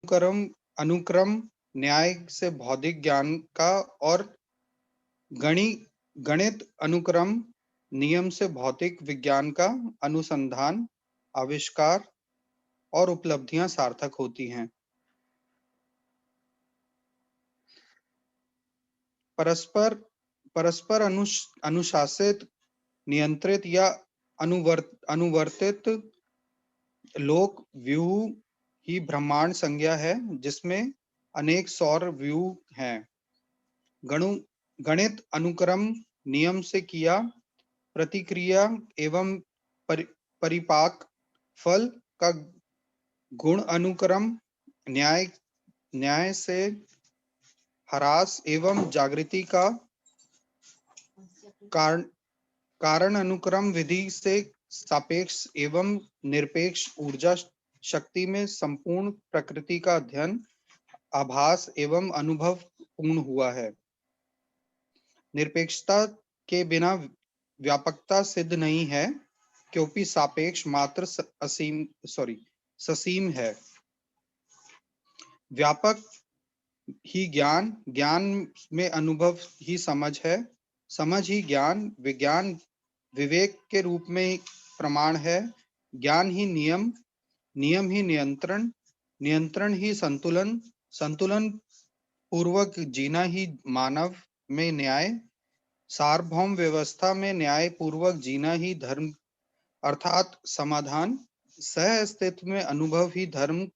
अनुक्रम अनुक्रम न्याय से भौतिक ज्ञान का और गणित अनुक्रम नियम से भौतिक विज्ञान का अनुसंधान, आविष्कार और उपलब्धियां सार्थक होती हैं। परस्पर परस्पर अनुशासित, नियंत्रित या अनुवर्तित लोक व्यूह ही ब्रह्मांड संज्ञा है, जिसमें अनेक सौर व्यूह हैं। गणित अनुक्रम नियम से क्रिया, प्रतिक्रिया एवं परिपाक फल का गुण अनुक्रम न्याय से ह्रास एवं जागृति का कारण अनुक्रम विधि से सापेक्ष एवं निरपेक्ष ऊर्जा शक्ति में संपूर्ण प्रकृति का अध्ययन, आभास एवं अनुभव पूर्ण हुआ है। निरपेक्षता के बिना व्यापकता सिद्ध नहीं है, क्योंकि सापेक्ष मात्र ससीम है। व्यापक ही ज्ञान, ज्ञान में अनुभव ही समझ है, समझ ही ज्ञान, विज्ञान विवेक के रूप में प्रमाण है, ज्ञान ही नियम, नियम ही नियंत्रण, नियंत्रण ही संतुलन, संतुलन पूर्वक जीना ही मानव में न्याय, सार्वभौम व्यवस्था में न्याय पूर्वक जीना ही धर्म अर्थात समाधान, सह अस्तित्व में अनुभव ही धर्म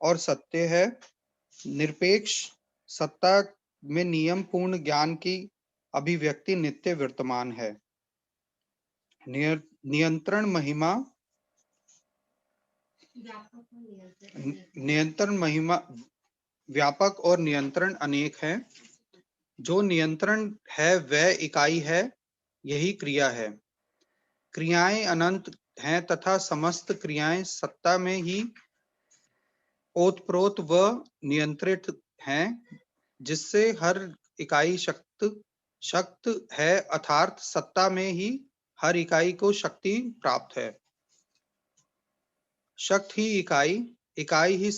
और सत्य है, निरपेक्ष सत्ता में नियम पूर्ण ज्ञान की अभिव्यक्ति नित्य वर्तमान है। नियंत्रण महिमा व्यापक और नियंत्रण अनेक है। जो नियंत्रण है वह इकाई है, यही क्रिया है। क्रियाएं अनंत हैं तथा समस्त क्रियाएं सत्ता में ही ओतप्रोत व नियंत्रित हैं, जिससे हर इकाई शक्त है, अर्थात सत्ता में ही हर इकाई को शक्ति प्राप्त है। शक्ति ही इकाई ही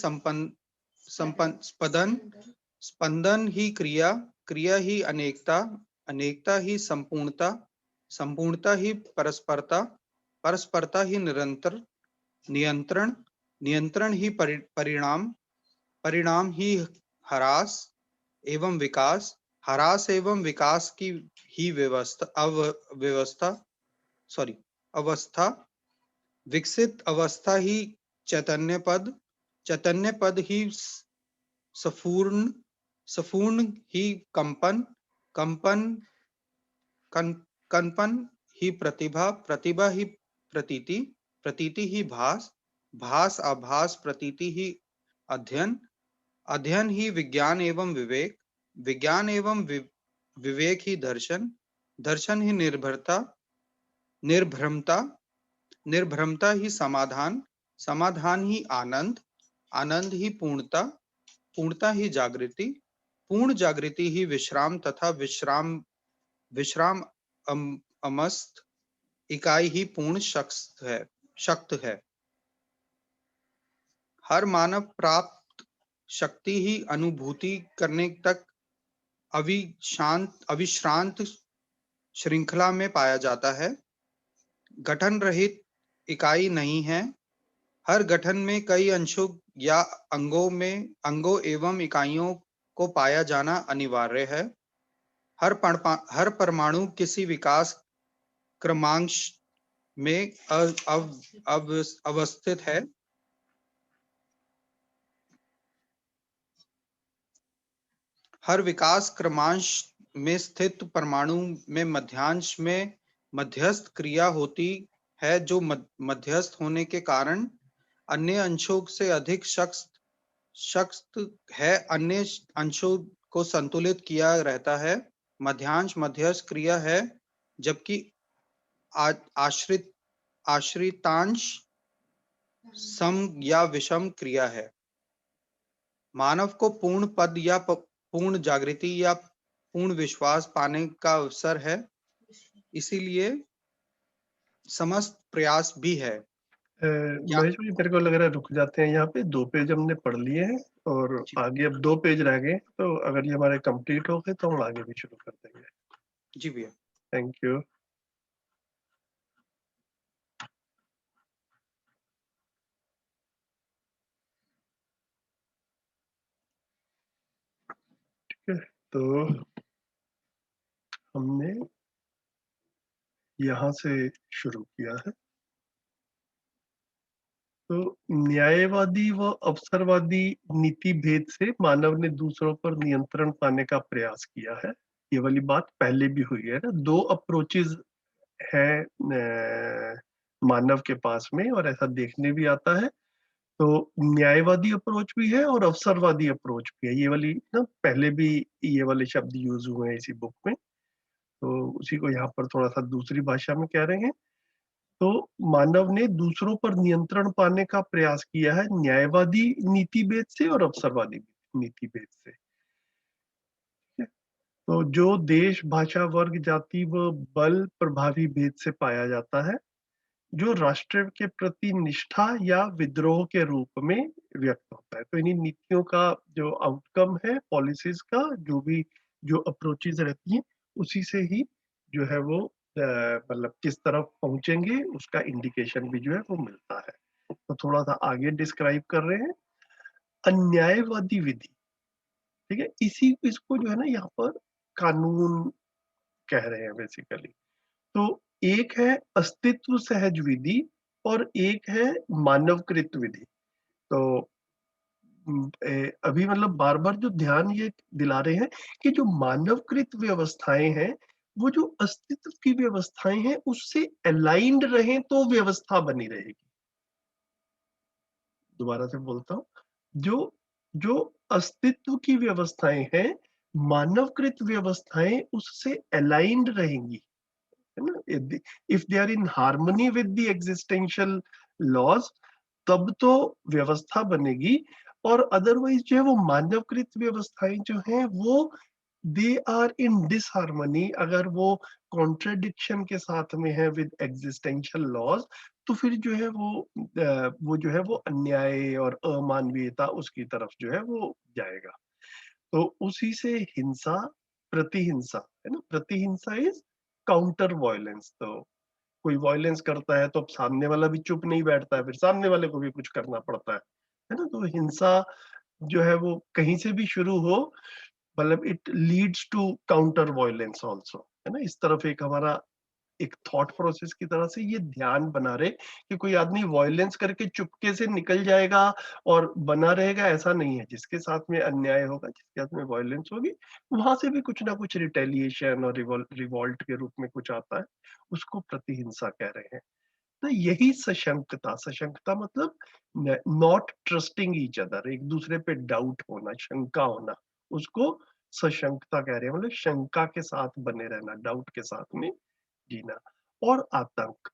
स्पंदन ही क्रिया ही अनेकता ही संपूर्णता ही परस्परता ही नियंत्रण ही परिणाम ही ह्रास एवं विकास की ही अवस्था, विकसित अवस्था ही चैतन्य पद ही सपूर्ण ही कंपन ही प्रतिभा ही प्रतीति ही भास आभास प्रतीति ही अध्ययन ही विज्ञान एवं विवेक ही दर्शन ही निर्भ्रमता ही समाधान ही आनंद ही पूर्णता ही पूर्ण जागृति ही विश्राम तथा विश्राम अमस्त इकाई ही पूर्ण शक्त है। हर मानव प्राप्त शक्ति ही अनुभूति करने तक अविश्रांत श्रृंखला में पाया जाता है। गठन रहित इकाई नहीं है। हर गठन में कई अंशों या अंगों एवं इकाइयों को पाया जाना अनिवार्य है। हर परमाणु किसी विकास क्रमांश में अवस्थित है। हर विकास क्रमांश में स्थित परमाणु में मध्यांश में मध्यस्थ क्रिया होती है, जो मध्यस्थ होने के कारण अन्य अंशों से अधिक शक्त है। अन्य अंशों को संतुलित किया रहता है। मध्यांश मध्यस्थ क्रिया है, जबकि आश्रितांश सम या विषम क्रिया है। मानव को पूर्ण पद या पूर्ण जागृति या पूर्ण विश्वास पाने का अवसर है, इसीलिए समस्त प्रयास भी है। महेश भाई मेरे को लग रहा है रुक जाते हैं यहाँ पे, 2 पेज हमने पढ़ लिए हैं और जी आगे अब 2 पेज रह गए, तो अगर ये हमारे कंप्लीट हो गए तो हम आगे भी शुरू कर देंगे। जी भैया। Thank you. ठीक है, तो हमने यहाँ से शुरू किया है। तो न्यायवादी व अवसरवादी नीति भेद से मानव ने दूसरों पर नियंत्रण पाने का प्रयास किया है। ये वाली बात पहले भी हुई है ना, 2 अप्रोचेस है मानव के पास में, और ऐसा देखने भी आता है। तो न्यायवादी अप्रोच भी है और अवसरवादी अप्रोच भी है। ये वाली ना पहले भी ये वाले शब्द यूज हुए हैं इसी बुक में, तो उसी को यहाँ पर थोड़ा सा दूसरी भाषा में कह रहे हैं। तो मानव ने दूसरों पर नियंत्रण पाने का प्रयास किया है न्यायवादी नीति भेद से और अवसरवादी नीति भेद से। तो जो देश, भाषा, वर्ग, जाति व बल प्रभावी भेद से पाया जाता है, जो राष्ट्र के प्रति निष्ठा या विद्रोह के रूप में व्यक्त होता है। तो इन्हीं नीतियों का जो आउटकम है, पॉलिसीज का जो अप्रोचेस रहती हैं, उसी से ही जो है वो मतलब किस तरफ पहुंचेंगे उसका इंडिकेशन भी जो है वो मिलता है। तो थोड़ा सा आगे डिस्क्राइब कर रहे हैं अन्यायवादी विधि। ठीक है, इसी इसको जो है ना यहाँ पर कानून कह रहे हैं बेसिकली। तो एक है अस्तित्व सहज विधि और एक है मानवकृत विधि। तो अभी मतलब बार बार जो ध्यान ये दिला रहे हैं कि जो मानवकृत व्यवस्थाएं हैं, वो जो अस्तित्व की व्यवस्थाएं हैं उससे अलाइंड रहें तो व्यवस्था बनी रहेगी। दोबारा से बोलता हूँ, जो जो अस्तित्व की व्यवस्थाएं हैं, मानवकृत व्यवस्थाएं उससे अलाइंड रहेंगी, है ना। If they are in harmony with the existential laws, तब तो व्यवस्था बनेगी। और अदरवाइज जो है वो मानवकृत व्यवस्थाएं जो हैं वो दे आर इन डिसहार्मनी, अगर वो कॉन्ट्रडिक्शन के साथ में है विद एग्जिस्टेंशियल लॉज, तो फिर जो है वो जो है वो अन्याय और अमानवीयता उसकी तरफ जो है वो जाएगा। तो उसी से हिंसा, प्रतिहिंसा, है ना। प्रतिहिंसा इज काउंटर वायलेंस। तो कोई वायलेंस करता है तो अब सामने वाला भी चुप नहीं बैठता है, फिर सामने वाले को भी कुछ करना पड़ता है ना। तो हिंसा जो है वो कहीं से भी शुरू हो, मतलब it leads to counter violence also, है ना। इस तरफ एक हमारा एक थॉट प्रोसेस की तरह से ये ध्यान बना रहे कि कोई आदमी वायलेंस करके चुपके से निकल जाएगा और बना रहेगा, ऐसा नहीं है। जिसके साथ में अन्याय होगा, जिसके साथ में वायलेंस होगी, वहां से भी कुछ ना कुछ रिटेलिएशन और रिवॉल्ट के रूप में कुछ आता है, उसको प्रतिहिंसा कह रहे हैं। तो यही सशंकता, सशंकता मतलब नॉट ट्रस्टिंग ईच अदर, एक दूसरे पे डाउट होना, शंका होना, उसको सशंकता कह रहे हैं। मतलब शंका के साथ बने रहना, डाउट के साथ में जीना। और आतंक,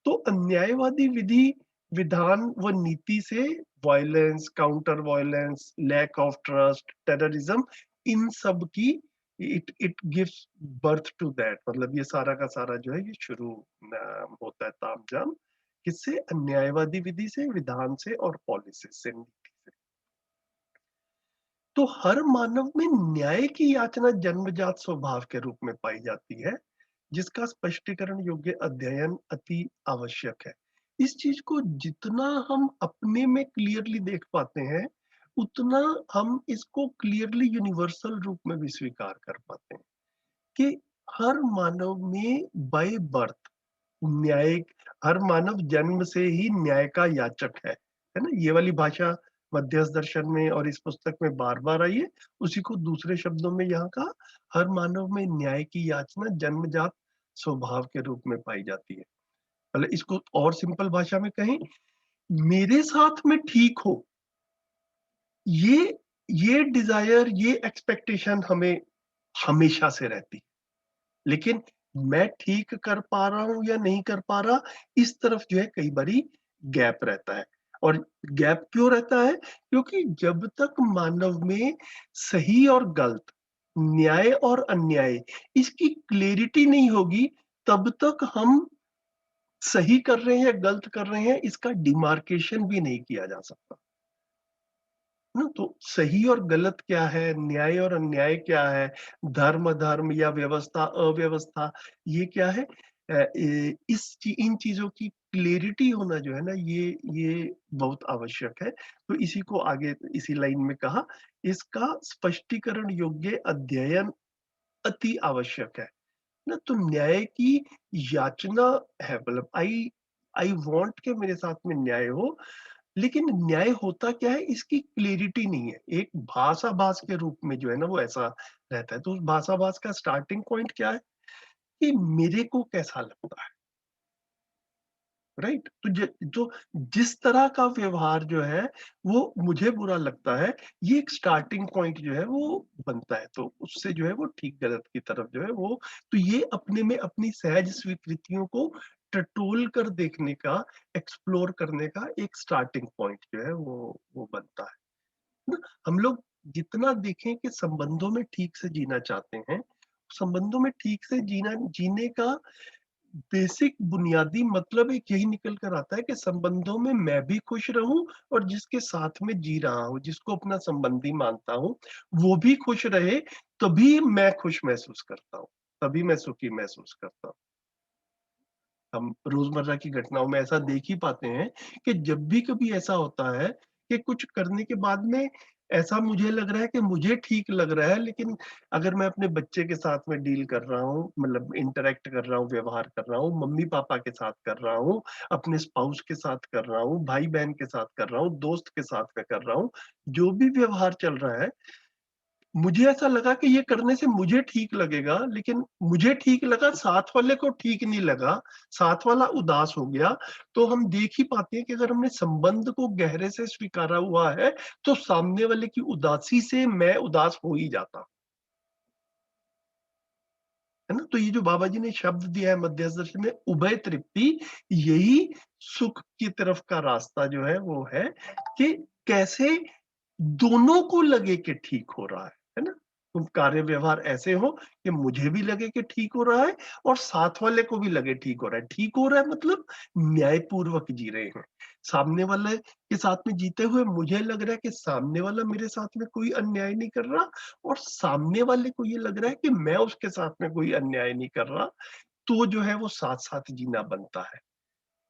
तो अन्यायवादी विधि, विधान व नीति से violence, counter violence, lack of trust, terrorism, इन सब की it gives birth to that. मतलब ये सारा का सारा जो है ये शुरू होता है तामझाम किससे, अन्यायवादी विधि से, विधान से और पॉलिसी से, नीति से। तो हर मानव में न्याय की याचना जन्मजात स्वभाव के रूप में पाई जाती है, जिसका स्पष्टीकरण योग्य अध्ययन अति आवश्यक है। इस चीज को जितना हम अपने में क्लियरली देख पाते हैं, उतना हम इसको क्लियरली यूनिवर्सल रूप में भी स्वीकार कर पाते हैं कि हर मानव में बाय बर्थ न्याय, हर मानव जन्म से ही न्याय का याचक है ना। ये वाली भाषा मध्यस्थ दर्शन में और इस पुस्तक में बार बार आई है। उसी को दूसरे शब्दों में यहाँ का, हर मानव में न्याय की याचना जन्मजात स्वभाव के रूप में पाई जाती है। मतलब इसको और सिंपल भाषा में कहें, मेरे साथ में ठीक हो, ये ये डिजायर, ये एक्सपेक्टेशन हमें हमेशा से रहती है। लेकिन मैं ठीक कर पा रहा हूं या नहीं कर पा रहा, इस तरफ जो है कई बारी गैप रहता है। और गैप क्यों रहता है? क्योंकि जब तक मानव में सही और गलत, न्याय और अन्याय, इसकी क्लैरिटी नहीं होगी, तब तक हम सही कर रहे हैं या गलत कर रहे हैं, इसका डिमार्केशन भी नहीं किया जा सकता। ना तो सही और गलत क्या है, न्याय और अन्याय क्या है, धर्म अधर्म या व्यवस्था अव्यवस्था, ये क्या है? इन चीजों की क्लेरिटी होना जो है ना, ये बहुत आवश्यक है। तो इसी को आगे इसी लाइन में कहा, इसका स्पष्टीकरण योग्य अध्ययन अति आवश्यक है ना। तो न्याय की याचना है, मतलब आई आई वांट के मेरे साथ में न्याय हो, लेकिन न्याय होता क्या है, इसकी क्लैरिटी नहीं है। एक भाषाभास के रूप में जो है ना वो ऐसा रहता है। तो उस भाषाभास का स्टार्टिंग पॉइंट क्या है कि मेरे को कैसा लगता है, राइट? तो जिस तरह का व्यवहार जो है वो मुझे बुरा लगता है, ये एक स्टार्टिंग पॉइंट जो है वो बनता है। तो उससे जो है वो ठीक गलत की तरफ जो है वो, तो ये अपने में अपनी सहज स्वीकृतियों को टटोल कर देखने का, एक्सप्लोर करने का एक स्टार्टिंग पॉइंट जो है वो बनता है ना। हम लोग जितना देखें कि संबंधों में ठीक से जीना चाहते हैं, संबंधों में ठीक से जीने का बेसिक बुनियादी मतलब एक यही निकल कर आता है कि संबंधों में मैं भी खुश रहूं और जिसके साथ में जी रहा हूं, जिसको अपना संबंधी मानता हूं, वो भी खुश रहे, तभी मैं खुश महसूस करता हूं, तभी मैं सुखी महसूस करता हूं। हम रोजमर्रा की घटनाओं में ऐसा देख ही पाते हैं कि जब भी कभी ऐसा होता है कि कुछ करने के बाद में ऐसा मुझे लग रहा है कि मुझे ठीक लग रहा है, लेकिन अगर मैं अपने बच्चे के साथ में डील कर रहा हूँ, मतलब इंटरेक्ट कर रहा हूँ, व्यवहार कर रहा हूँ, मम्मी पापा के साथ कर रहा हूँ, अपने स्पाउस के साथ कर रहा हूँ, भाई बहन के साथ कर रहा हूँ, दोस्त के साथ में कर रहा हूँ, जो भी व्यवहार चल रहा है, मुझे ऐसा लगा कि ये करने से मुझे ठीक लगेगा, लेकिन मुझे ठीक लगा, साथ वाले को ठीक नहीं लगा, साथ वाला उदास हो गया। तो हम देख ही पाते हैं कि अगर हमने संबंध को गहरे से स्वीकारा हुआ है, तो सामने वाले की उदासी से मैं उदास हो ही जाता हूँ। है ना? तो ये जो बाबा जी ने शब्द दिया है मध्यस्थ दर्शन में, उभय तृप्ति, यही सुख की तरफ का रास्ता जो है वो है कि कैसे दोनों को लगे कि ठीक हो रहा है ना? तो कार्य व्यवहार ऐसे हो कि मुझे भी लगे कि ठीक हो रहा है और साथ वाले को भी लगे ठीक हो रहा है। ठीक हो रहा है मतलब न्यायपूर्वक जी रहे हैं। सामने वाले के साथ में जीते हुए मुझे लग रहा है कि सामने वाला मेरे साथ में कोई अन्याय नहीं कर रहा, और सामने वाले को ये लग रहा है कि मैं उसके साथ में कोई अन्याय नहीं कर रहा। तो जो है वो साथ-साथ जीना बनता है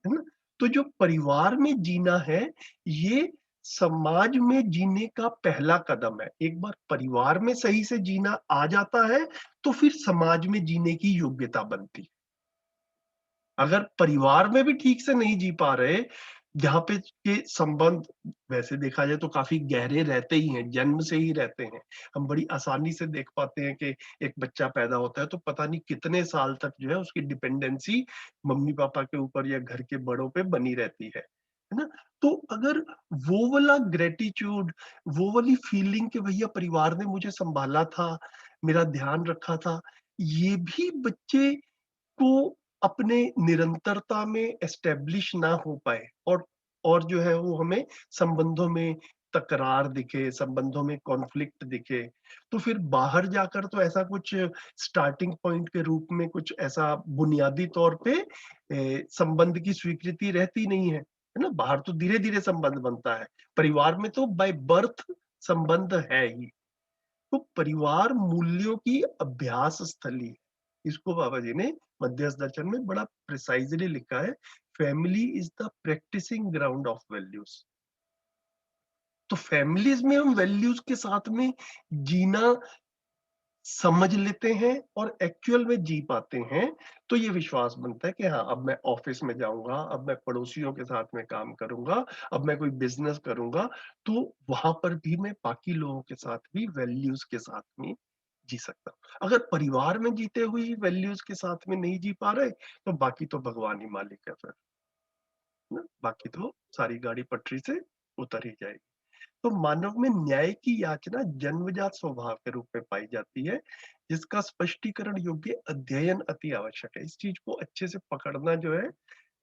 ना? तो जो परिवार में जीना है, ये समाज में जीने का पहला कदम है। एक बार परिवार में सही से जीना आ जाता है, तो फिर समाज में जीने की योग्यता बनती है। अगर परिवार में भी ठीक से नहीं जी पा रहे, जहाँ पे के संबंध वैसे देखा जाए तो काफ़ी गहरे रहते ही हैं, जन्म से ही रहते हैं। हम बड़ी आसानी से देख पाते हैं कि एक बच्चा पैदा होता है तो पता नहीं कितने साल तक जो है उसकी डिपेंडेंसी मम्मी-पापा के ऊपर या घर के बड़ों पे बनी रहती है ना? तो अगर वो वाला ग्रैटिट्यूड, वो वाली फीलिंग कि भैया परिवार ने मुझे सँभाला था, मेरा ध्यान रखा था, ये भी बच्चे को अपने निरंतरता में एस्टेब्लिश ना हो पाए, और जो है वो हमें संबंधों में तकरार दिखे, संबंधों में कॉन्फ्लिक्ट दिखे, तो फिर बाहर जाकर तो ऐसा कुछ स्टार्टिंग पॉइंट के रूप में कुछ ऐसा बुनियादी तौर पे संबंध की स्वीकृति रहती नहीं है ना? बाहर तो धीरे-धीरे संबंध बनता है, परिवार में तो बाय बर्थ संबंध है ही। तो परिवार मूल्यों की अभ्यास स्थली है। इसको बाबा जी ने मध्यस्थ दर्शन में बड़ा प्रिसाइजली लिखा है, family is the practicing ground of values. तो फैमिलीज में हम वैल्यूज के साथ में जीना समझ लेते हैं और एक्चुअल में जी पाते हैं, तो ये विश्वास बनता है कि हाँ, अब मैं ऑफिस में जाऊंगा, अब मैं पड़ोसियों के साथ में काम करूंगा, अब मैं कोई बिजनेस करूंगा, तो वहां पर भी मैं बाकी लोगों के साथ भी वैल्यूज के साथ में जी सकता हूँ। अगर परिवार में जीते हुए वैल्यूज के साथ में नहीं जी पा रहे, तो बाकी तो भगवान ही मालिक है फिर, ना? बाकी तो सारी गाड़ी पटरी से उतर ही जाएगी। तो मानव में न्याय की याचना जन्मजात स्वभाव के रूप में पाई जाती है, जिसका स्पष्टीकरण योग्य अध्ययन अति आवश्यक है। इस चीज को अच्छे से पकड़ना जो है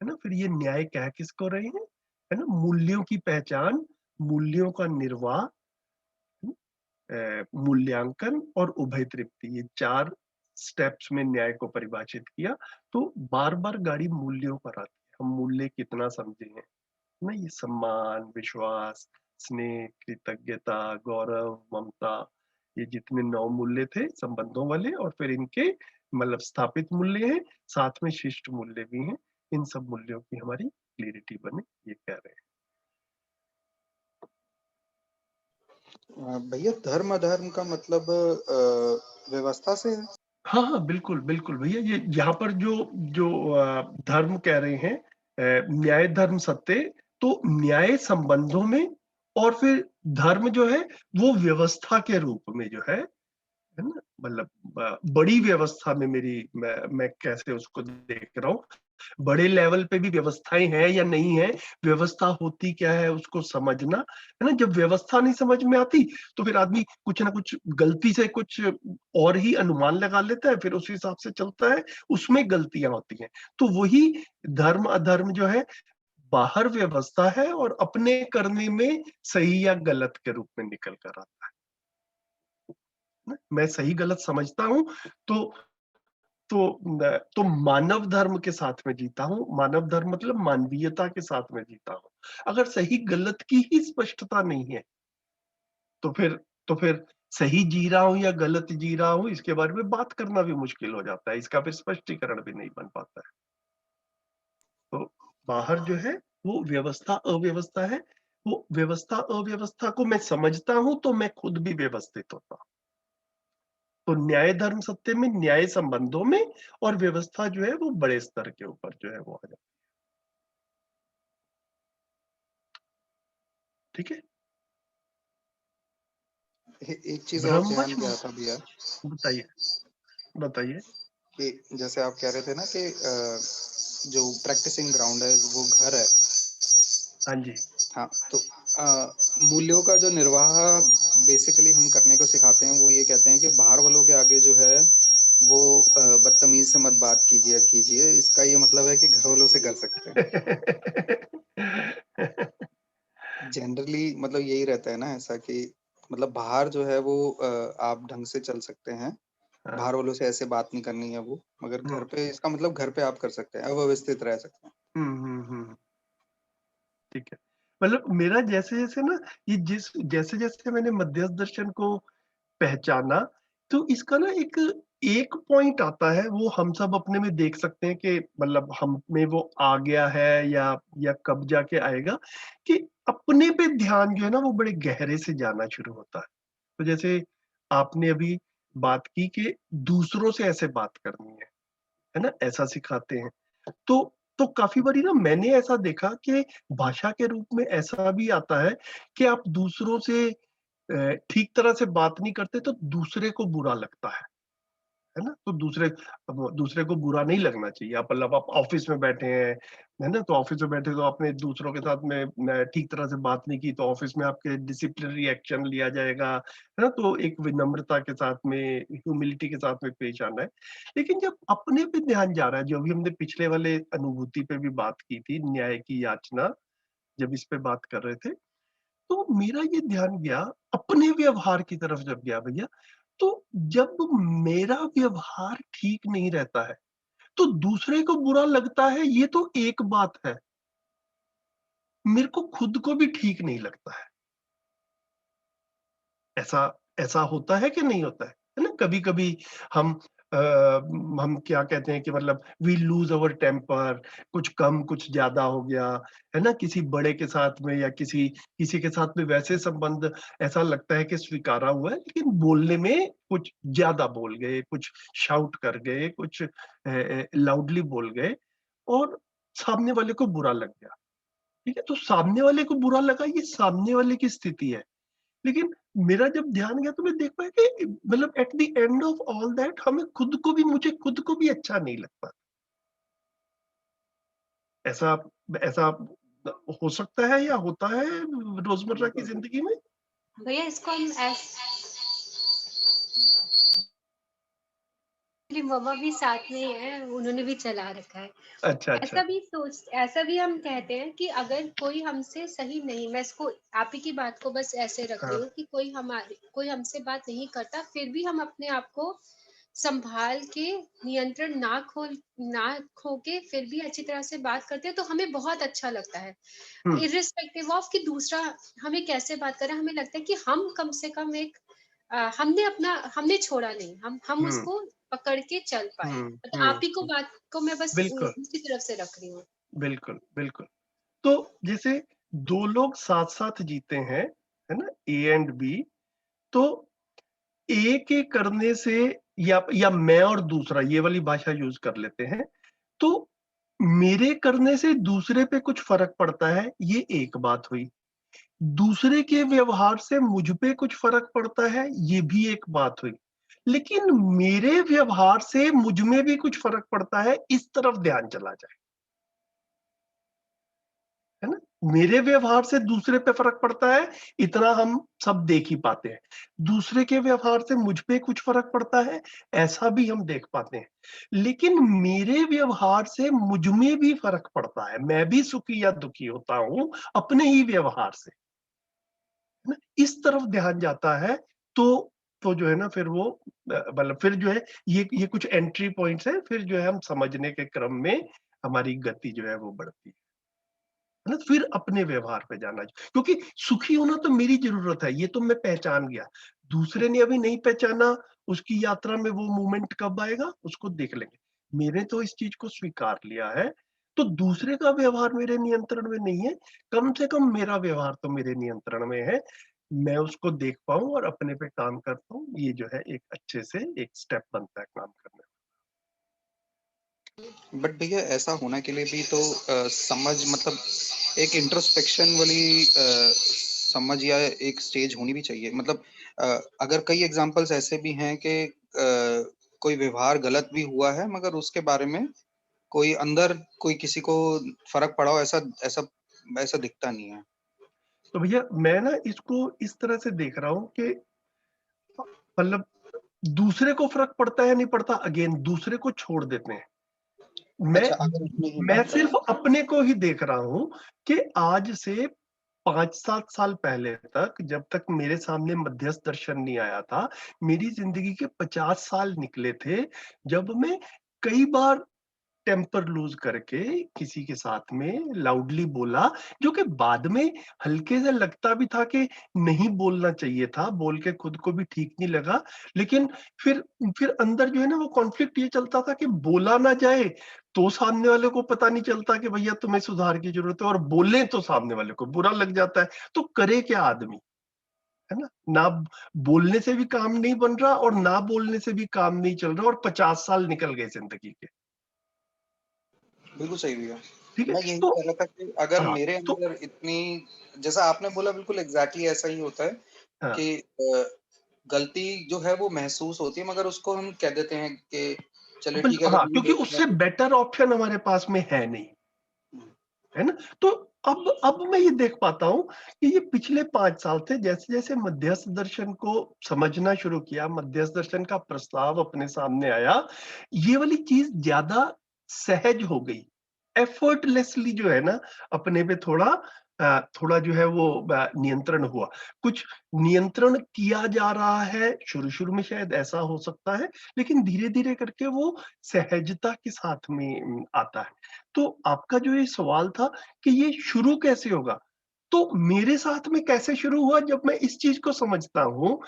ना? फिर ये न्याय कह किसको रहे हैं, है ना? मूल्यों की पहचान, मूल्यों का निर्वाह, मूल्यांकन और उभय तृप्ति, ये चार स्टेप्स में न्याय को परिभाषित किया। तो बार बार गाड़ी मूल्यों पर आती है। हम मूल्य कितना समझे हैं ना। ये सम्मान, विश्वास, स्नेह, कृतज्ञता, गौरव, ममता, ये जितने 9 मूल्य थे संबंधों वाले, और फिर इनके मतलब स्थापित मूल्य हैं, साथ में शिष्ट मूल्य भी हैं। इन सब मूल्यों की हमारी क्लैरिटी बने, ये कह रहे हैं। भैया धर्म अधर्म का मतलब व्यवस्था से है? हाँ, हाँ, बिल्कुल, बिल्कुल भैया। ये यहाँ पर जो जो धर्म कह रहे हैं, न्याय, धर्म, सत्य, तो न्याय संबंधों में, और फिर धर्म जो है वो व्यवस्था के रूप में जो है ना? मतलब बड़ी व्यवस्था में मैं कैसे उसको देख रहा हूँ, बड़े लेवल पे भी व्यवस्थाएं हैं या नहीं है, व्यवस्था होती क्या है उसको समझना, है ना? जब व्यवस्था नहीं समझ में आती तो फिर आदमी कुछ ना कुछ गलती से कुछ और ही अनुमान लगा लेता है, फिर उस हिसाब से चलता है, उसमें गलतियां होती हैं। तो वही धर्म अधर्म जो है, बाहर व्यवस्था है और अपने करने में सही या गलत के रूप में निकल कर आता है। मैं सही गलत समझता हूँ, तो तो मानव धर्म के साथ में जीता हूँ। मानव धर्म मतलब मानवीयता के साथ में जीता हूँ। अगर सही गलत की ही स्पष्टता नहीं है, तो फिर सही जी रहा हूँ या गलत जी रहा हूँ, इसके बारे में बात करना भी मुश्किल हो जाता है। इसका फिर स्पष्टीकरण भी नहीं बन पाता है। तो बाहर जो है वो व्यवस्था अव्यवस्था है। वो व्यवस्था अव्यवस्था को मैं समझता हूँ तो मैं खुद भी व्यवस्थित होता हूँ। तो न्याय, धर्म, सत्य में न्याय संबंधों में, और व्यवस्था जो है वो बड़े स्तर के ऊपर जो है वो आ जाती है। ठीक है? एक चीज और ध्यान ब्रह्मच गया था भैया बताइए, बताइए। कि जैसे आप कह रहे थे ना कि जो प्रैक्टिसिंग ग्राउंड है वो घर है। हाँ जी। हाँ, तो मूल्यों का जो निर्वाह बेसिकली हम करने को सिखाते हैं, वो ये कहते हैं कि बाहर वालों के आगे जो है वो बदतमीज से मत बात कीजिए कीजिए। इसका ये मतलब है कि घर वालों से कर सकते हैं। जनरली मतलब यही रहता है ना ऐसा कि मतलब बाहर जो है वो आप ढंग से चल सकते हैं, हाँ, बाहर वालों से ऐसे बात नहीं करनी है वो, मगर घर हुँ, पे इसका मतलब घर पे आप कर सकते हैं, अव्यवस्थित रह सकते हैं। हुँ। ठीक है। मतलब मेरा जैसे-जैसे ना, ये जैसे-जैसे मैंने मध्यस्थ दर्शन को पहचाना, तो इसका ना एक एक पॉइंट आता है, वो हम सब अपने में देख सकते हैं कि मतलब हम में वो आ गया है या कब जाके आएगा, कि अपने पे ध्यान जो है ना वो बड़े गहरे से जाना शुरू होता है। तो जैसे आपने अभी बात की कि दूसरों से ऐसे बात करनी है ना? ऐसा सिखाते हैं। तो काफ़ी बारी ना मैंने ऐसा देखा कि भाषा के रूप में ऐसा भी आता है कि आप दूसरों से ठीक तरह से बात नहीं करते तो दूसरे को बुरा लगता है ना? तो दूसरे को बुरा नहीं लगना चाहिए। आप मतलब आप ऑफ़िस में बैठे हैं, है ना? तो ऑफ़िस में बैठे तो आपने दूसरों के साथ में ठीक तरह से बात नहीं की, तो ऑफ़िस में आपके डिसिप्लिनरी एक्शन लिया जाएगा, है ना? तो एक विनम्रता के साथ में, ह्यूमिलिटी के साथ में पेश आना है। लेकिन जब अपने पे ध्यान जा रहा है, जो अभी हमने पिछले वाले अनुभूति पे भी बात की थी, न्याय की याचना, जब इस पे बात कर रहे थे, तो मेरा ये ध्यान गया अपने व्यवहार की तरफ जब गया भैया, तो जब मेरा व्यवहार ठीक नहीं रहता है, तो दूसरे को बुरा लगता है, ये तो एक बात है। मेरे को खुद को भी ठीक नहीं लगता है। ऐसा ऐसा होता है कि नहीं होता है ना? कभी-कभी हम हम क्या कहते हैं कि मतलब वी लूज़ अवर टेम्पर, कुछ कम, कुछ ज़्यादा हो गया, है ना? किसी बड़े के साथ में या किसी किसी के साथ में वैसे संबंध ऐसा लगता है कि स्वीकारा हुआ है, लेकिन बोलने में कुछ ज़्यादा बोल गए, कुछ शाउट कर गए, कुछ लाउडली बोल गए, और सामने वाले को बुरा लग गया। ठीक है? तो सामने वाले को बुरा लगा, ये सामने वाले की स्थिति है। लेकिन मेरा जब ध्यान गया तो मैं देख पाया कि मतलब at the end of all that हमें खुद को भी मुझे खुद को भी अच्छा नहीं लगता। ऐसा ऐसा हो सकता है या होता है रोज़मर्रा की ज़िंदगी में? भैया इसको हम मेरी मम्मा भी साथ में ही है, उन्होंने भी चला रखा है। अच्छा, अच्छा। ऐसा भी हम कहते हैं कि अगर कोई हमसे सही नहीं, मैं इसको आप ही की बात को बस ऐसे रख रही हाँ, हूँ कि कोई हमसे बात नहीं करता, फिर भी हम अपने आप को संभाल के नियंत्रण ना खो के फिर भी अच्छी तरह से बात करते हैं तो हमें बहुत अच्छा लगता है। हम्म इर्रिस्पेक्टिव ऑफ कि दूसरा हमें कैसे बात कर रहा है, हमें लगता है कि हम कम से कम एक हमने छोड़ा नहीं, हम हम्म उसको पकड़ के चल पाए। मतलब आप ही को हम्म। बात को मैं बस बिल्कुल दूसरी तरफ से रख रही हूँ। बिल्कुल बिल्कुल। तो जैसे दो लोग साथ साथ जीते हैं, है ना, ए एंड बी, तो ए के करने से या मैं और दूसरा, ये वाली भाषा यूज कर लेते हैं, तो मेरे करने से दूसरे पे कुछ फर्क पड़ता है, ये एक बात हुई। दूसरे के व्यवहार से मुझ पे कुछ फर्क पड़ता है, ये भी एक बात हुई। लेकिन मेरे व्यवहार से मुझ में भी कुछ फर्क पड़ता है, इस तरफ ध्यान चला जाए, है ना। मेरे व्यवहार से दूसरे पे फर्क पड़ता है, इतना हम सब देख ही पाते हैं। दूसरे के व्यवहार से मुझ पे कुछ फर्क पड़ता है, ऐसा भी हम देख पाते हैं। लेकिन मेरे व्यवहार से मुझ में भी फर्क पड़ता है, मैं भी सुखी या दुखी होता हूं अपने ही व्यवहार से, है ना। इस तरफ ध्यान जाता है, तो जो है ना, फिर वो मतलब फिर जो है, ये कुछ एंट्री पॉइंट्स है, फिर जो है हम समझने के क्रम में हमारी गति जो है वो बढ़ती है ना। फिर अपने व्यवहार पे जाना, क्योंकि सुखी होना तो मेरी जरूरत है, ये तो मैं पहचान गया। दूसरे ने अभी नहीं पहचाना, उसकी यात्रा में वो मोमेंट कब आएगा उसको देख लेंगे। मैंने तो इस चीज को स्वीकार लिया है, तो दूसरे का व्यवहार मेरे नियंत्रण में नहीं है, कम से कम मेरा व्यवहार तो मेरे नियंत्रण में है। मैं उसको देख पाऊं और अपने पे काम करता हूँ, ये जो है एक अच्छे से एक स्टेप बनता है काम करने बट भैया ऐसा होने के लिए भी तो समझ, मतलब एक इंट्रोस्पेक्शन वाली समझ या एक स्टेज होनी भी चाहिए। मतलब अगर कई एग्जांपल्स ऐसे भी हैं कि कोई व्यवहार गलत भी हुआ है मगर उसके बारे में कोई अंदर कोई किसी को फर्क पड़ा हो, ऐसा ऐसा ऐसा दिखता नहीं है। तो भैया मैं ना इसको इस तरह से देख रहा हूँ कि मतलब दूसरे को फर्क पड़ता है नहीं पड़ता, अगेन दूसरे को छोड़ देते हैं। मैं अच्छा, अगर उसमें ही मैं बात करें सिर्फ अपने को ही देख रहा हूं कि आज से 5-7 साल पहले तक, जब तक मेरे सामने मध्यस्थ दर्शन नहीं आया था, मेरी जिंदगी के 50 साल निकले थे, जब मैं कई बार टेम्पर लूज करके किसी के साथ में लाउडली बोला, जो कि बाद में हल्के से लगता भी था कि नहीं बोलना चाहिए था, बोल के खुद को भी ठीक नहीं लगा। लेकिन फिर फिर अंदर जो है ना वो कॉन्फ्लिक्ट ये चलता था कि बोला ना जाए तो सामने वाले को पता नहीं चलता कि भैया तुम्हें सुधार की जरूरत है, और बोले तो सामने वाले को बुरा लग जाता है। तो करे क्या आदमी, है ना। ना बोलने से भी काम नहीं बन रहा और ना बोलने से भी काम नहीं चल रहा, और 50 साल निकल गए जिंदगी के। बिल्कुल सही भैया। ठीक है, मैं यही तो कह रहा था कि अगर हाँ मेरे तो अंदर इतनी, जैसा आपने बोला बिल्कुल एग्जैक्टली ऐसा ही होता है हाँ कि गलती जो है वो महसूस होती है मगर उसको हम कह देते हैं कि चलिए ठीक है, अगर हाँ, नहीं क्योंकि बोलना उससे है बेटर ऑप्शन हमारे पास में है नहीं, तो। है ना। तो अब मैं ये देख पाता हूँ कि ये पिछले 5 साल थे, जैसे जैसे मध्यस्थ दर्शन को समझना शुरू किया, मध्यस्थ दर्शन का प्रस्ताव अपने सामने आया, ये वाली चीज ज्यादा सहज हो गई। एफर्टलेसली जो है ना, अपने पे थोड़ा जो है वो नियंत्रण हुआ। कुछ नियंत्रण किया जा रहा है, शुरू शुरू में शायद ऐसा हो सकता है, लेकिन धीरे धीरे करके वो सहजता के साथ में आता है। तो आपका जो ये सवाल था कि ये शुरू कैसे होगा, तो मेरे साथ में कैसे शुरू हुआ, जब मैं इस चीज को समझता हूँ,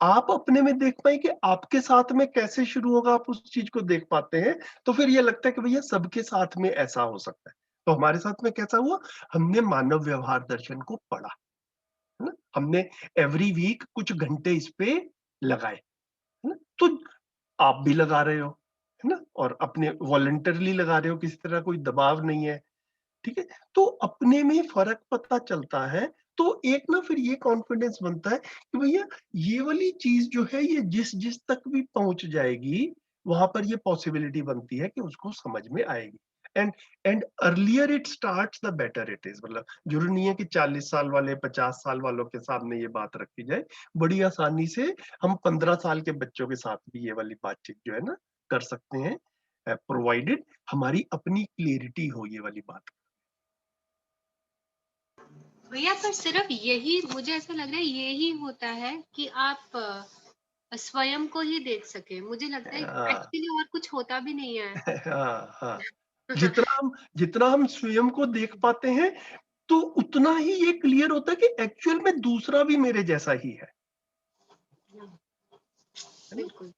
आप अपने में देख पाए कि आपके साथ में कैसे शुरू होगा, आप उस चीज को देख पाते हैं, तो फिर ये लगता है कि भैया सबके साथ में ऐसा हो सकता है। तो हमारे साथ में कैसा हुआ, हमने मानव व्यवहार दर्शन को पढ़ा, है ना, हमने एवरी वीक कुछ घंटे इस पे लगाए, है ना। तो आप भी लगा रहे हो, है ना, और अपने वॉलंटरली लगा रहे हो, किसी तरह कोई दबाव नहीं है, ठीक है। तो अपने में फर्क पता चलता है, तो एक ना फिर ये कॉन्फिडेंस बनता है कि भैया ये वाली चीज जो है, ये जिस जिस तक भी पहुंच जाएगी, वहां पर ये पॉसिबिलिटी बनती है कि उसको समझ में आएगी। And and earlier it starts the better it is. मतलब जरूरी नहीं है कि 40 साल वाले 50 साल वालों के सामने ये बात रखी जाए, बड़ी आसानी से हम 15 साल के बच्चों के साथ भी ये वाली बातचीत जो है ना कर सकते हैं, प्रोवाइडेड हमारी अपनी क्लियरिटी हो ये वाली बात। भैया पर सिर्फ यही मुझे ऐसा लग रहा है यही होता है कि आप स्वयं को ही देख सके, मुझे लगता है हाँ एक्चुअली और कुछ होता भी नहीं है। हाँ हाँ, जितना हम स्वयं को देख पाते हैं, तो उतना ही ये क्लियर होता है कि एक्चुअल में दूसरा भी मेरे जैसा ही है ना? बिल्कुल।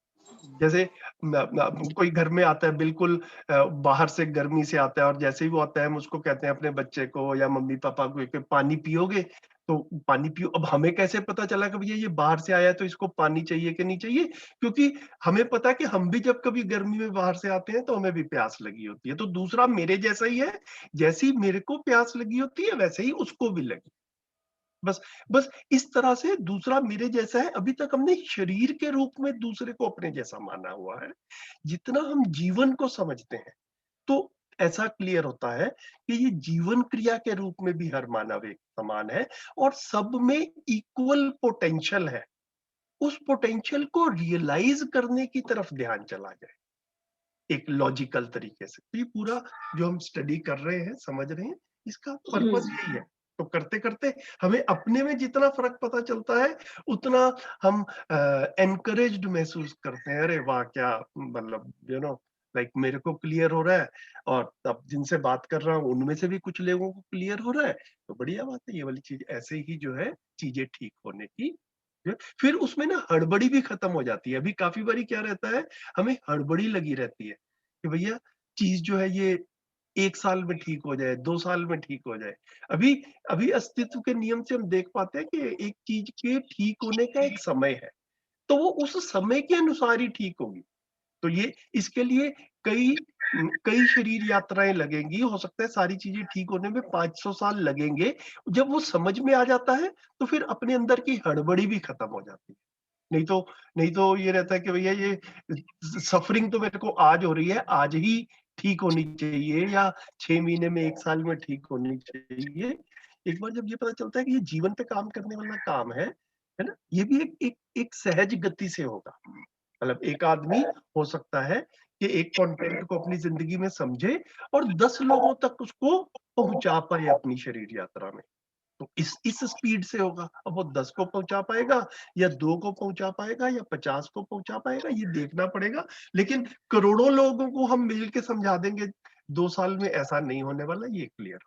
जैसे कोई घर में आता है बिल्कुल बाहर से गर्मी से आता है, और जैसे ही वो आता है हम उसको कहते हैं अपने बच्चे को या मम्मी पापा को कि पानी पियोगे, तो पानी पियो। अब हमें कैसे पता चला कि भैया ये बाहर से आया है तो इसको पानी चाहिए कि नहीं चाहिए, क्योंकि हमें पता है कि हम भी जब कभी गर्मी में बाहर से आते हैं तो हमें भी प्यास लगी होती है, तो दूसरा मेरे जैसा ही है। जैसी मेरे को प्यास लगी होती है वैसे ही उसको भी लगी। बस बस इस तरह से दूसरा मेरे जैसा है। अभी तक हमने शरीर के रूप में दूसरे को अपने जैसा माना हुआ है। जितना हम जीवन को समझते हैं, तो ऐसा क्लियर होता है कि ये जीवन क्रिया के रूप में भी हर मानव एक समान है, और सब में इक्वल पोटेंशियल है। उस पोटेंशियल को रियलाइज करने की तरफ ध्यान चला जाए एक लॉजिकल तरीके से। तो ये पूरा जो हम स्टडी कर रहे हैं, समझ रहे हैं, इसका पर्पस यही है। तो करते करते हमें अपने में जितना फर्क पता चलता है, उतना हम एनकरेज्ड महसूस करते हैं। अरे वाह, क्या मतलब लाइक मेरे को क्लियर हो रहा है, और अब जिनसे बात कर रहा हूँ उनमें से भी कुछ लोगों को क्लियर हो रहा है। तो बढ़िया बात है, ये वाली चीज ऐसे ही जो है चीजें ठीक होने की फिर उसमें ना हड़बड़ी भी खत्म हो जाती है। अभी काफी बारी क्या रहता है, हमें हड़बड़ी लगी रहती है कि भैया चीज जो है ये 1 साल में ठीक हो जाए, 2 साल में ठीक हो जाए। अभी अभी अस्तित्व के नियम से हम देख पाते हैं कि एक चीज के ठीक होने का एक समय है, तो वो उस समय के अनुसार ही ठीक होगी। तो ये इसके लिए कई कई शरीर यात्राएं लगेंगी। हो सकता है सारी चीजें ठीक होने में 500 साल लगेंगे। जब वो समझ में आ जाता है तो फिर अपने अंदर की हड़बड़ी भी खत्म हो जाती है। नहीं तो ये रहता है कि भैया ये सफरिंग तो मेरे को आज हो रही है, आज ही ठीक होनी चाहिए, या 6 महीने में 1 साल में ठीक होनी चाहिए। एक बार जब ये पता चलता है कि ये जीवन पे काम करने वाला काम है ना, ये भी एक सहज गति से होगा। मतलब एक आदमी हो सकता है कि एक कंटेंट को अपनी जिंदगी में समझे और 10 लोगों तक उसको पहुंचा पाए अपनी शरीर यात्रा में। तो इस स्पीड से होगा। अब वो 10 को पहुंचा पाएगा, या 2 को पहुंचा पाएगा, या 50 को पहुंचा पाएगा, ये देखना पड़ेगा। लेकिन करोड़ों लोगों को हम मिल के समझा देंगे 2 साल में, ऐसा नहीं होने वाला, ये क्लियर।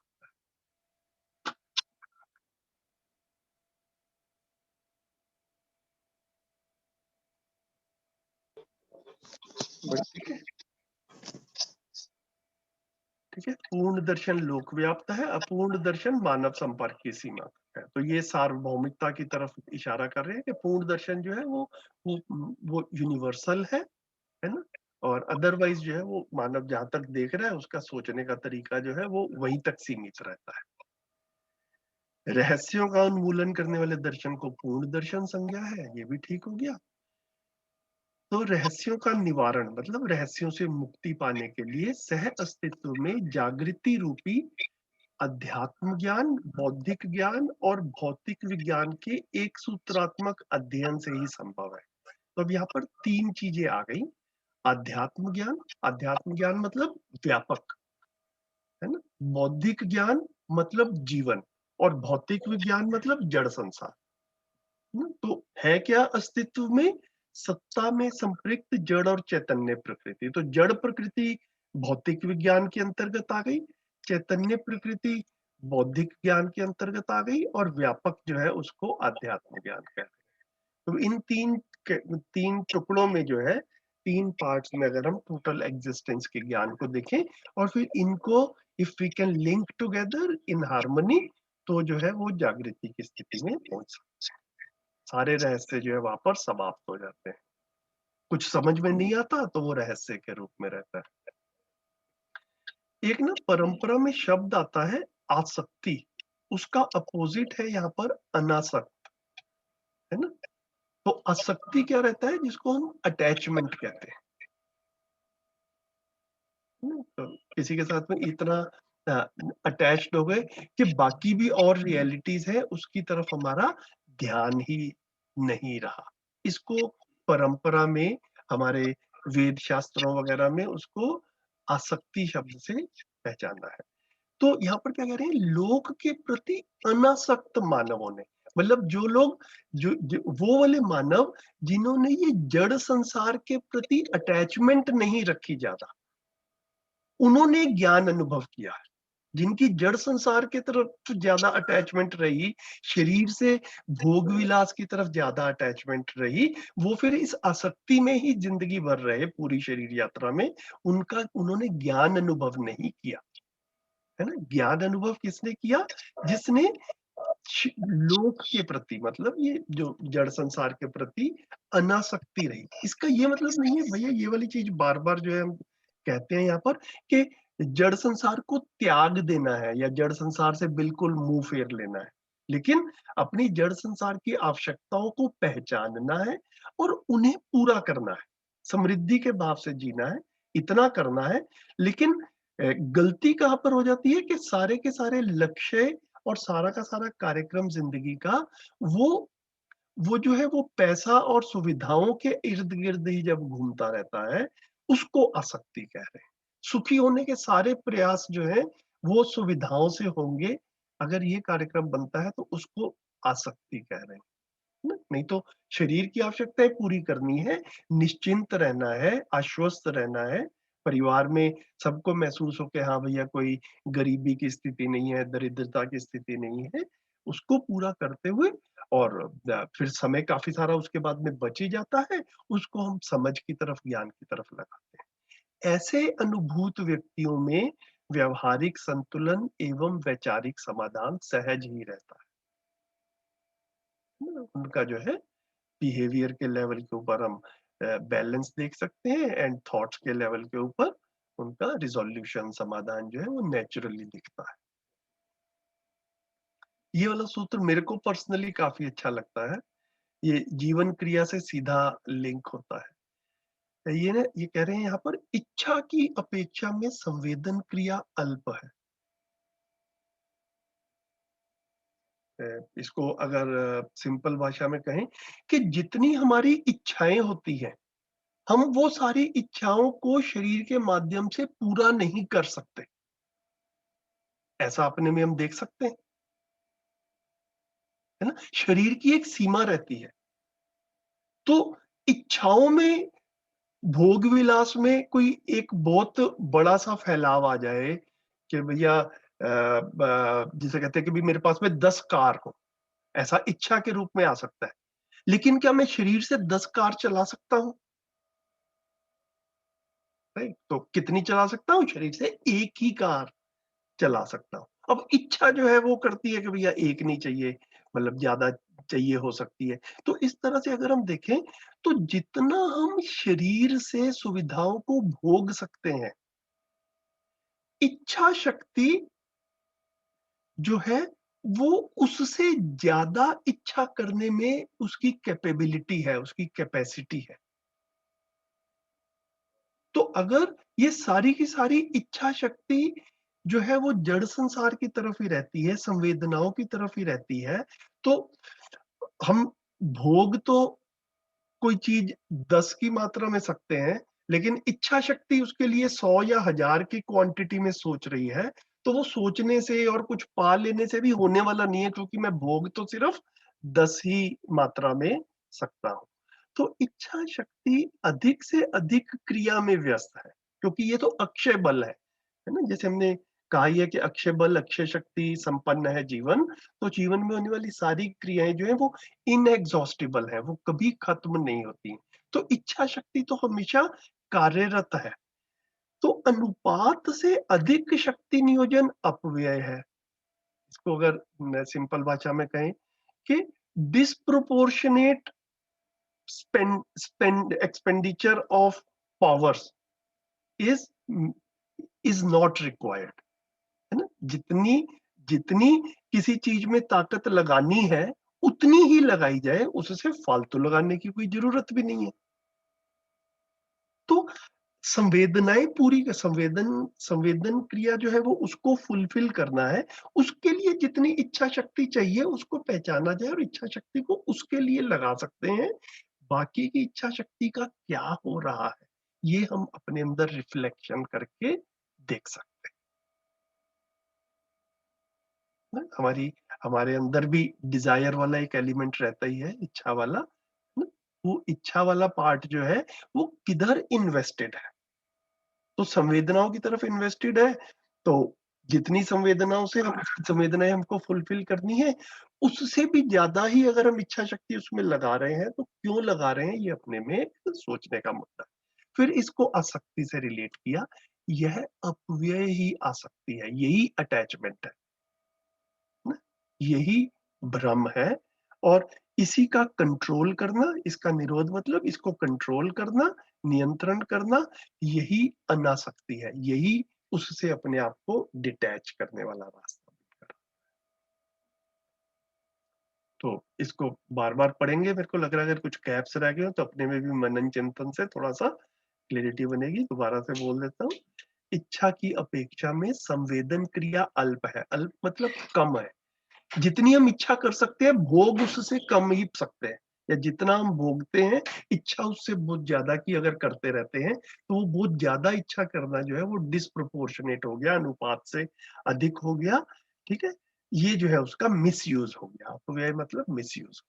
ठीक है, ठीक है। पूर्ण दर्शन लोक व्याप्त है, अपूर्ण दर्शन मानव संपर्क की सीमा तक है। तो ये सार्वभौमिकता की तरफ इशारा कर रहे हैं कि पूर्ण दर्शन जो है वो यूनिवर्सल है ना। और अदरवाइज जो है वो मानव जहां तक देख रहा है उसका सोचने का तरीका जो है वो वहीं तक सीमित रहता है। रहस्यों का उन्मूलन करने वाले दर्शन को पूर्ण दर्शन संज्ञा है, ये भी ठीक हो गया। तो रहस्यों का निवारण मतलब रहस्यों से मुक्ति पाने के लिए सह अस्तित्व में जागृति रूपी अध्यात्म ज्ञान, बौद्धिक ज्ञान और भौतिक विज्ञान के एक सूत्रात्मक अध्ययन से ही संभव है। तो अब यहाँ पर 3 चीजें आ गई। अध्यात्म ज्ञान मतलब व्यापक, है ना। बौद्धिक ज्ञान मतलब जीवन, और भौतिक विज्ञान मतलब जड़ संसार, है ना। तो है क्या अस्तित्व में? सत्ता में संपृक्त जड़ और चैतन्य प्रकृति। तो जड़ प्रकृति भौतिक विज्ञान के अंतर्गत आ गई, चैतन्य प्रकृति बौद्धिक ज्ञान के अंतर्गत आ गई, और व्यापक जो है उसको आध्यात्म ज्ञान कहते हैं। तो इन तीन टुकड़ों में जो है, 3 पार्ट्स में अगर हम टोटल एग्जिस्टेंस के ज्ञान को देखें, और फिर इनको if we can link together in harmony, तो जो है वो जागृति की स्थिति में पहुंच सकते हैं। सारे रहस्य जो है वहां पर समाप्त हो जाते हैं। कुछ समझ में नहीं आता तो वो रहस्य के रूप में रहता है। एक ना परंपरा में शब्द आता है आसक्ति, उसका अपोजिट है यहाँ पर अनासक्त, है ना। तो आसक्ति क्या रहता है? जिसको हम अटैचमेंट कहते हैं, है ना? तो किसी के साथ में इतना अटैच्ड हो गए कि बाकी भी और रियलिटीज है उसकी तरफ हमारा ध्यान ही नहीं रहा। इसको परंपरा में, हमारे वेद शास्त्रों वगैरह में उसको आसक्ति शब्द से पहचाना है। तो यहाँ पर क्या कह रहे हैं? लोक के प्रति अनासक्त मानवों ने, मतलब जो लोग वो वाले मानव जिन्होंने ये जड़ संसार के प्रति अटैचमेंट नहीं रखी ज्यादा, उन्होंने ज्ञान अनुभव किया है। जिनकी जड़ संसार की तरफ ज्यादा अटैचमेंट रही, शरीर से भोग विलास की तरफ ज्यादा अटैचमेंट रही, वो फिर इस आसक्ति में ही जिंदगी भर रहे पूरी शरीर यात्रा में। उन्होंने ज्ञान अनुभव नहीं किया, है ना। ज्ञान अनुभव किसने किया? जिसने लोक के प्रति, मतलब ये जो जड़ संसार के प्रति अनासक्ति रही। इसका ये मतलब नहीं है भैया, ये वाली चीज बार बार जो है हम कहते हैं यहाँ पर कि जड़ संसार को त्याग देना है या जड़ संसार से बिल्कुल मुंह फेर लेना है, लेकिन अपनी जड़ संसार की आवश्यकताओं को पहचानना है और उन्हें पूरा करना है, समृद्धि के भाव से जीना है, इतना करना है। लेकिन गलती कहाँ पर हो जाती है कि सारे के सारे लक्ष्य और सारा का सारा कार्यक्रम जिंदगी का वो वो जो है वो पैसा और सुविधाओं के इर्द गिर्द ही जब घूमता रहता है, उसको आसक्ति कह रहे हैं। सुखी होने के सारे प्रयास जो है वो सुविधाओं से होंगे, अगर ये कार्यक्रम बनता है तो उसको आसक्ति कह रहे हैं ना। नहीं तो शरीर की आवश्यकताएं पूरी करनी है, निश्चिंत रहना है, आश्वस्त रहना है, परिवार में सबको महसूस हो कि हाँ भैया कोई गरीबी की स्थिति नहीं है, दरिद्रता की स्थिति नहीं है, उसको पूरा करते हुए। और फिर समय काफी सारा उसके बाद में बच ही जाता है, उसको हम समझ की तरफ, ज्ञान की तरफ लगाते हैं। ऐसे अनुभूत व्यक्तियों में व्यवहारिक संतुलन एवं वैचारिक समाधान सहज ही रहता है ना। उनका जो है बिहेवियर के लेवल के ऊपर हम बैलेंस देख सकते हैं, एंड थॉट्स के लेवल के ऊपर उनका रिजोल्यूशन, समाधान जो है वो नेचुरली दिखता है। ये वाला सूत्र मेरे को पर्सनली काफी अच्छा लगता है। ये जीवन क्रिया से सीधा लिंक होता है। ये कह रहे हैं यहाँ पर, इच्छा की अपेक्षा में संवेदन क्रिया अल्प है। इसको अगर सिंपल भाषा में कहें कि जितनी हमारी इच्छाएं होती हैं, हम वो सारी इच्छाओं को शरीर के माध्यम से पूरा नहीं कर सकते। ऐसा अपने में हम देख सकते हैं, है ना। शरीर की एक सीमा रहती है, तो इच्छाओं में, भोग विलास में कोई एक बहुत बड़ा सा फैलाव आ जाए कि भैया जिसे कहते हैं कि भी मेरे पास में 10 कार हो, ऐसा इच्छा के रूप में आ सकता है। लेकिन क्या मैं शरीर से 10 कार चला सकता हूं? राइट, तो कितनी चला सकता हूँ? शरीर से एक ही कार चला सकता हूँ। अब इच्छा जो है वो करती है कि भैया एक नहीं चाहिए, मतलब ज्यादा चाहिए हो सकती है। तो इस तरह से अगर हम देखें तो जितना हम शरीर से सुविधाओं को भोग सकते हैं, इच्छा शक्ति जो है वो उससे ज्यादा इच्छा करने में उसकी कैपेबिलिटी है, उसकी कैपेसिटी है। तो अगर ये सारी की सारी इच्छा शक्ति जो है वो जड़ संसार की तरफ ही रहती है, संवेदनाओं की तरफ ही रहती है, तो हम भोग तो कोई चीज 10 की मात्रा में सकते हैं, लेकिन इच्छा शक्ति उसके लिए 100 या 1000 की क्वांटिटी में सोच रही है, तो वो सोचने से और कुछ पा लेने से भी होने वाला नहीं है, क्योंकि मैं भोग तो सिर्फ 10 ही मात्रा में सकता हूँ। तो इच्छा शक्ति अधिक से अधिक क्रिया में व्यस्त है, क्योंकि ये तो अक्षय बल है ना। जैसे हमने कहा ही है कि अक्षय बल, अक्षय शक्ति संपन्न है जीवन। तो जीवन में होने वाली सारी क्रियाएं जो है वो इनएग्जॉस्टिबल है, वो कभी खत्म नहीं होती। तो इच्छा शक्ति तो हमेशा कार्यरत है। तो अनुपात से अधिक शक्ति नियोजन अपव्यय है। इसको अगर सिंपल भाषा में कहें कि disproportionate expenditure of powers is is not required, है ना। जितनी जितनी किसी चीज में ताकत लगानी है उतनी ही लगाई जाए, उससे फालतू लगाने की कोई जरूरत भी नहीं है। तो संवेदनाएं पूरी, संवेदन क्रिया जो है वो उसको फुलफिल करना है, उसके लिए जितनी इच्छा शक्ति चाहिए उसको पहचाना जाए और इच्छा शक्ति को उसके लिए लगा सकते हैं। बाकी की इच्छा शक्ति का क्या हो रहा है, ये हम अपने अंदर रिफ्लेक्शन करके देख सकते हैं। हमारी हमारे अंदर भी डिजायर वाला एक एलिमेंट रहता ही है, इच्छा वाला, है ना? वो इच्छा वाला पार्ट जो है वो किधर इन्वेस्टेड है? तो संवेदनाओं की तरफ इन्वेस्टेड है, तो जितनी संवेदनाओं से हम संवेदनाएं हमको फुलफिल करनी है, उससे भी ज्यादा ही अगर हम इच्छा शक्ति उसमें लगा रहे हैं, तो क्यों लगा रहे हैं, ये अपने में सोचने का मुद्दा है। फिर इसको आसक्ति से रिलेट किया, यह अपव्यय ही आसक्ति है, यही अटैचमेंट है ना? यही भ्रम है, और इसी का कंट्रोल करना, इसका निरोध मतलब इसको कंट्रोल करना, नियंत्रण करना, यही अनासक्ति है, यही उससे अपने आप को डिटैच करने वाला रास्ता है। तो इसको बार बार पढ़ेंगे, मेरे को लग रहा है अगर कुछ गैप्स रह गए हो तो अपने में भी मनन चिंतन से थोड़ा सा क्लैरिटी बनेगी। दोबारा से बोल देता हूँ, इच्छा की अपेक्षा में संवेदन क्रिया अल्प है, अल्प मतलब कम है। जितनी हम इच्छा कर सकते हैं, भोग उससे कम ही सकते हैं, या जितना हम भोगते हैं इच्छा उससे बहुत ज्यादा की अगर करते रहते हैं, तो वो बहुत ज्यादा इच्छा करना जो है वो डिस्प्रोपोर्शनेट हो गया, अनुपात से अधिक हो गया। ठीक है, ये जो है उसका मिसयूज हो गया, अपव्यय मतलब मिसयूज।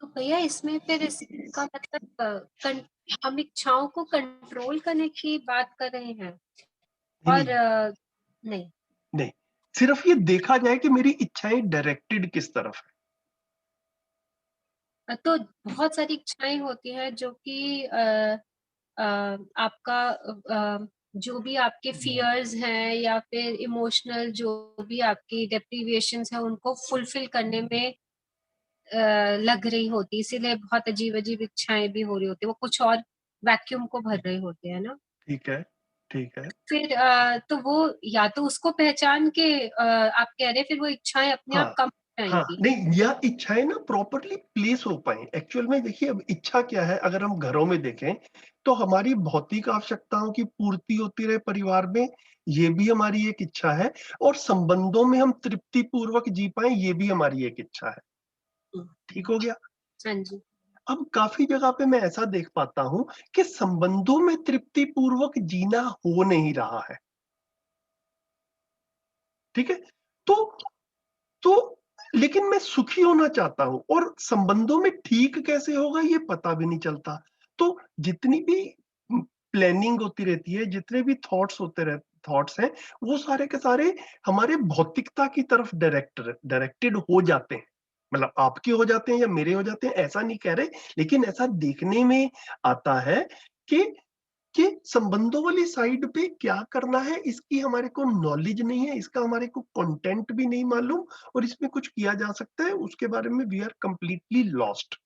तो भैया इसमें फिर इसका मतलब हम इच्छाओं को कंट्रोल करने की बात कर रहे हैं, और नहीं नहीं, सिर्फ ये देखा जाए कि मेरी इच्छाएं डायरेक्टेड किस तरफ है। तो बहुत सारी इच्छाएं होती हैं जो कि आपका जो भी आपके फियर्स हैं या फिर इमोशनल जो भी आपकी डेप्रिवेशंस है उनको फुलफिल करने में लग रही होती, इसीलिए बहुत अजीब अजीब इच्छाएं भी हो रही होती है, वो कुछ और वैक्यूम को भर रहे होते हैं ना। ठीक है, ठीक है। फिर तो वो या तो उसको पहचान के आप कह रहे हैं फिर वो इच्छाएं अपने आप हाँ, कम हो हाँ, जाएंगी। नहीं, यह इच्छाएं ना प्रॉपरली प्लेस हो पाए। एक्चुअल में देखिए, अब इच्छा क्या है, अगर हम घरों में देखें तो हमारी भौतिक आवश्यकताओं की पूर्ति होती रहे परिवार में, ये भी हमारी एक इच्छा है, और संबंधों में हम तृप्ति पूर्वक जी पाए, ये भी हमारी एक इच्छा है। ठीक हो गया। हाँ जी। अब काफी जगह पे मैं ऐसा देख पाता हूं कि संबंधों में तृप्ति पूर्वक जीना हो नहीं रहा है। ठीक है, तो तो लेकिन मैं सुखी होना चाहता हूं, और संबंधों में ठीक कैसे होगा ये पता भी नहीं चलता। तो जितनी भी प्लानिंग होती रहती है, जितने भी थॉट्स हैं, वो सारे के सारे हमारे भौतिकता की तरफ डायरेक्टेड हो जाते हैं। मतलब आपके हो जाते हैं या मेरे हो जाते हैं, ऐसा नहीं कह रहे, लेकिन ऐसा देखने में आता है कि कि संबंधों वाली साइड पे क्या करना है इसकी हमारे को नॉलेज नहीं है, इसका हमारे को कंटेंट भी नहीं मालूम, और इसमें कुछ किया जा सकता है उसके बारे में वी आर कंप्लीटली लॉस्ट।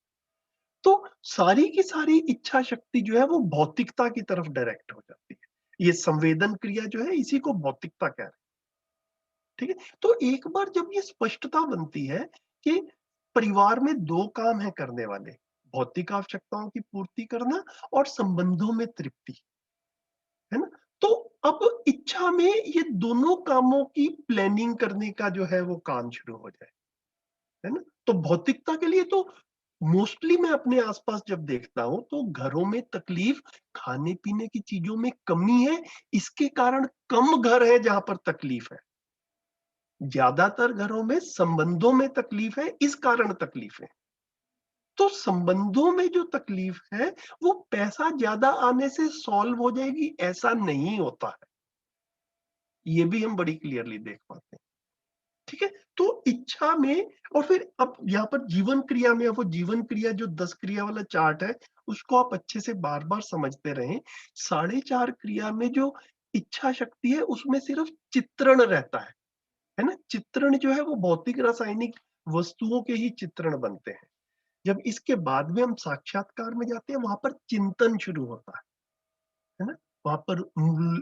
तो सारी की सारी इच्छा शक्ति जो है वो भौतिकता की तरफ डायरेक्ट हो जाती है। ये संवेदन क्रिया जो है इसी को भौतिकता कह रहे हैं। ठीक है, तो एक बार जब ये स्पष्टता बनती है कि परिवार में दो काम है करने वाले, भौतिक आवश्यकताओं की पूर्ति करना और संबंधों में तृप्ति, है ना? तो अब इच्छा में ये दोनों कामों की प्लानिंग करने का जो है वो काम शुरू हो जाए, है ना? तो भौतिकता के लिए तो मोस्टली मैं अपने आसपास जब देखता हूं तो घरों में तकलीफ खाने पीने की चीजों में कमी है, इसके कारण कम घर है जहां पर तकलीफ है। ज्यादातर घरों में संबंधों में तकलीफ है, इस कारण तकलीफ है। तो संबंधों में जो तकलीफ है वो पैसा ज्यादा आने से सॉल्व हो जाएगी, ऐसा नहीं होता है। ये भी हम बड़ी क्लियरली देख पाते हैं। ठीक है, तो इच्छा में, और फिर अब यहाँ पर जीवन क्रिया में, अब वो जीवन क्रिया जो 10 क्रिया वाला चार्ट है उसको आप अच्छे से बार बार समझते रहें। 4.5 क्रिया में जो इच्छा शक्ति है उसमें सिर्फ चित्रण रहता है ना? चित्रण जो है वो भौतिक रासायनिक वस्तुओं के ही चित्रण बनते हैं। जब इसके बाद में हम साक्षात्कार में जाते हैं, वहां पर चिंतन शुरू होता है ना? वहां पर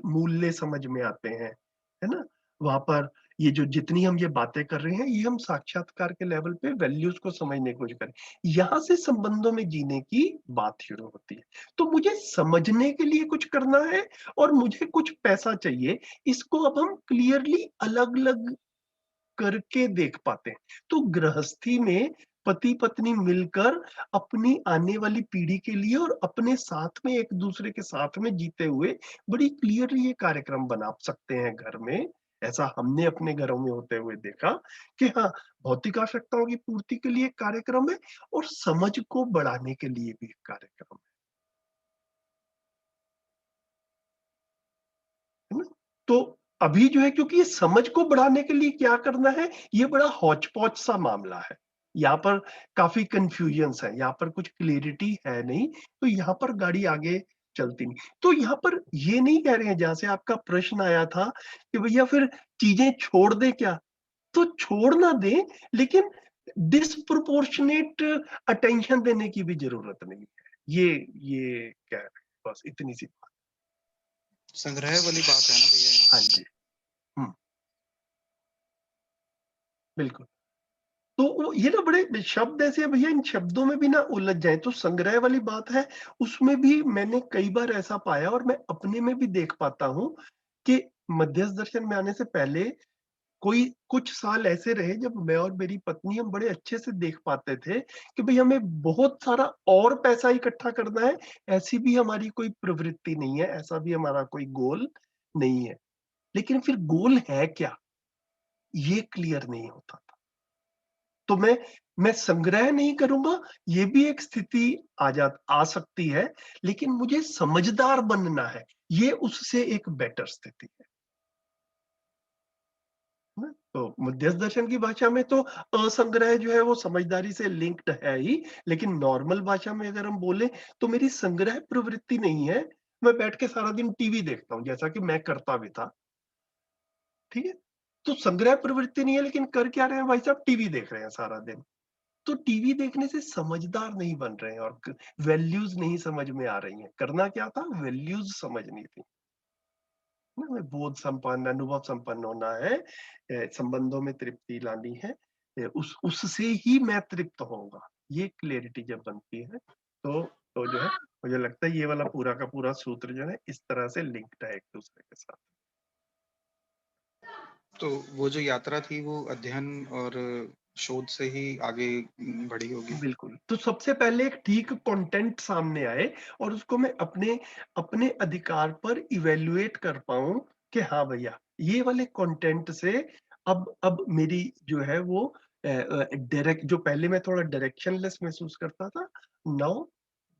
मूल्य समझ में आते हैं, है ना? वहां पर ये जो जितनी हम ये बातें कर रहे हैं, ये हम साक्षात्कार के लेवल पे वैल्यूज को समझने की कोशिश करें। यहाँ से संबंधों में जीने की बात शुरू होती है। तो मुझे समझने के लिए कुछ करना है और मुझे कुछ पैसा चाहिए, इसको अब हम क्लियरली अलग अलग करके देख पाते हैं। तो गृहस्थी में पति पत्नी मिलकर अपनी आने वाली पीढ़ी के लिए और अपने साथ में एक दूसरे के साथ में जीते हुए बड़ी क्लियरली ये कार्यक्रम बना सकते हैं घर में, ऐसा हमने अपने घरों में होते हुए देखा कि हाँ, भौतिक आवश्यकताओं की पूर्ति के लिए एक कार्यक्रम है और समझ को बढ़ाने के लिए भी एक कार्यक्रम है ना? तो अभी जो है, क्योंकि ये समझ को बढ़ाने के लिए क्या करना है, ये बड़ा हौच-पौच सा मामला है। यहाँ पर काफ़ी कन्फ्यूजन्स हैं, यहाँ पर कुछ क्लैरिटी है नहीं, तो यहाँ पर गाड़ी आगे चलती नहीं। तो यहाँ पर ये नहीं कह रहे हैं, जहाँ से आपका प्रश्न आया था कि भैया फिर चीज़ें छोड़ दें क्या? तो छोड़ ना दें, लेकिन डिस्प्रोपोर्शनेट अटेंशन देने की भी ज़रूरत नहीं है। ये कह रहे हैं, बस इतनी सी बात। संग्रह वाली बात है ना भैया यहाँ हाँ जी। हुँ, बिल्कुल। तो वो ये ना बड़े शब्द ऐसे हैं भैया, इन शब्दों में भी ना उलझ जाएँ, तो संग्रह वाली बात है, उसमें भी मैंने कई बार ऐसा पाया और मैं अपने में भी देख पाता हूँ कि मध्यस्थ दर्शन में आने से पहले कोई कुछ साल ऐसे रहे जब मैं और मेरी पत्नी हम बड़े अच्छे से देख पाते थे कि भई हमें बहुत सारा और पैसा इकट्ठा करना है, ऐसी भी हमारी कोई प्रवृत्ति नहीं है, ऐसा भी हमारा कोई गोल नहीं है। लेकिन फिर गोल है क्या? ये क्लियर नहीं होता था। तो मैं संग्रह नहीं करूँगा, ये भी एक स्थिति आ सकती है, लेकिन मुझे समझदार बनना है, ये उससे एक बेटर स्थिति है ना? तो मध्यस्थ दर्शन की भाषा में तो असंग्रह जो है वो समझदारी से लिंक्ड है ही, लेकिन नॉर्मल भाषा में अगर हम बोले तो मेरी संग्रह प्रवृत्ति नहीं है, मैं बैठ के सारा दिन टीवी देखता हूँ, जैसा कि मैं करता भी था, ठीक है? तो संग्रह प्रवृत्ति नहीं है, लेकिन कर क्या रहे हैं भाई साहब, टीवी देख रहे हैं सारा दिन। तो टीवी देखने से समझदार नहीं बन रहे हैं और वैल्यूज नहीं समझ में आ रही हैं। करना क्या था, वैल्यूज समझनी थी ना, हमें बोध संपन्न अनुभव संपन्न होना है, संबंधों में तृप्ति लानी है, उससे ही मैं तृप्त होऊंगा। ये क्लैरिटी जब बनती है तो जो है, मुझे लगता है ये वाला पूरा का पूरा सूत्र जो है इस तरह से लिंक्ड है एक दूसरे के साथ। तो वो जो यात्रा थी वो अध्ययन और शोध से ही आगे बढ़ी होगी। बिल्कुल, तो सबसे पहले एक ठीक कंटेंट सामने आए और उसको मैं अपने अपने अधिकार पर इवैल्यूएट कर पाऊँ कि हाँ भैया, ये वाले कंटेंट से अब मेरी जो है वो डायरेक्ट, जो पहले मैं थोड़ा डायरेक्शनलेस महसूस करता था, नाउ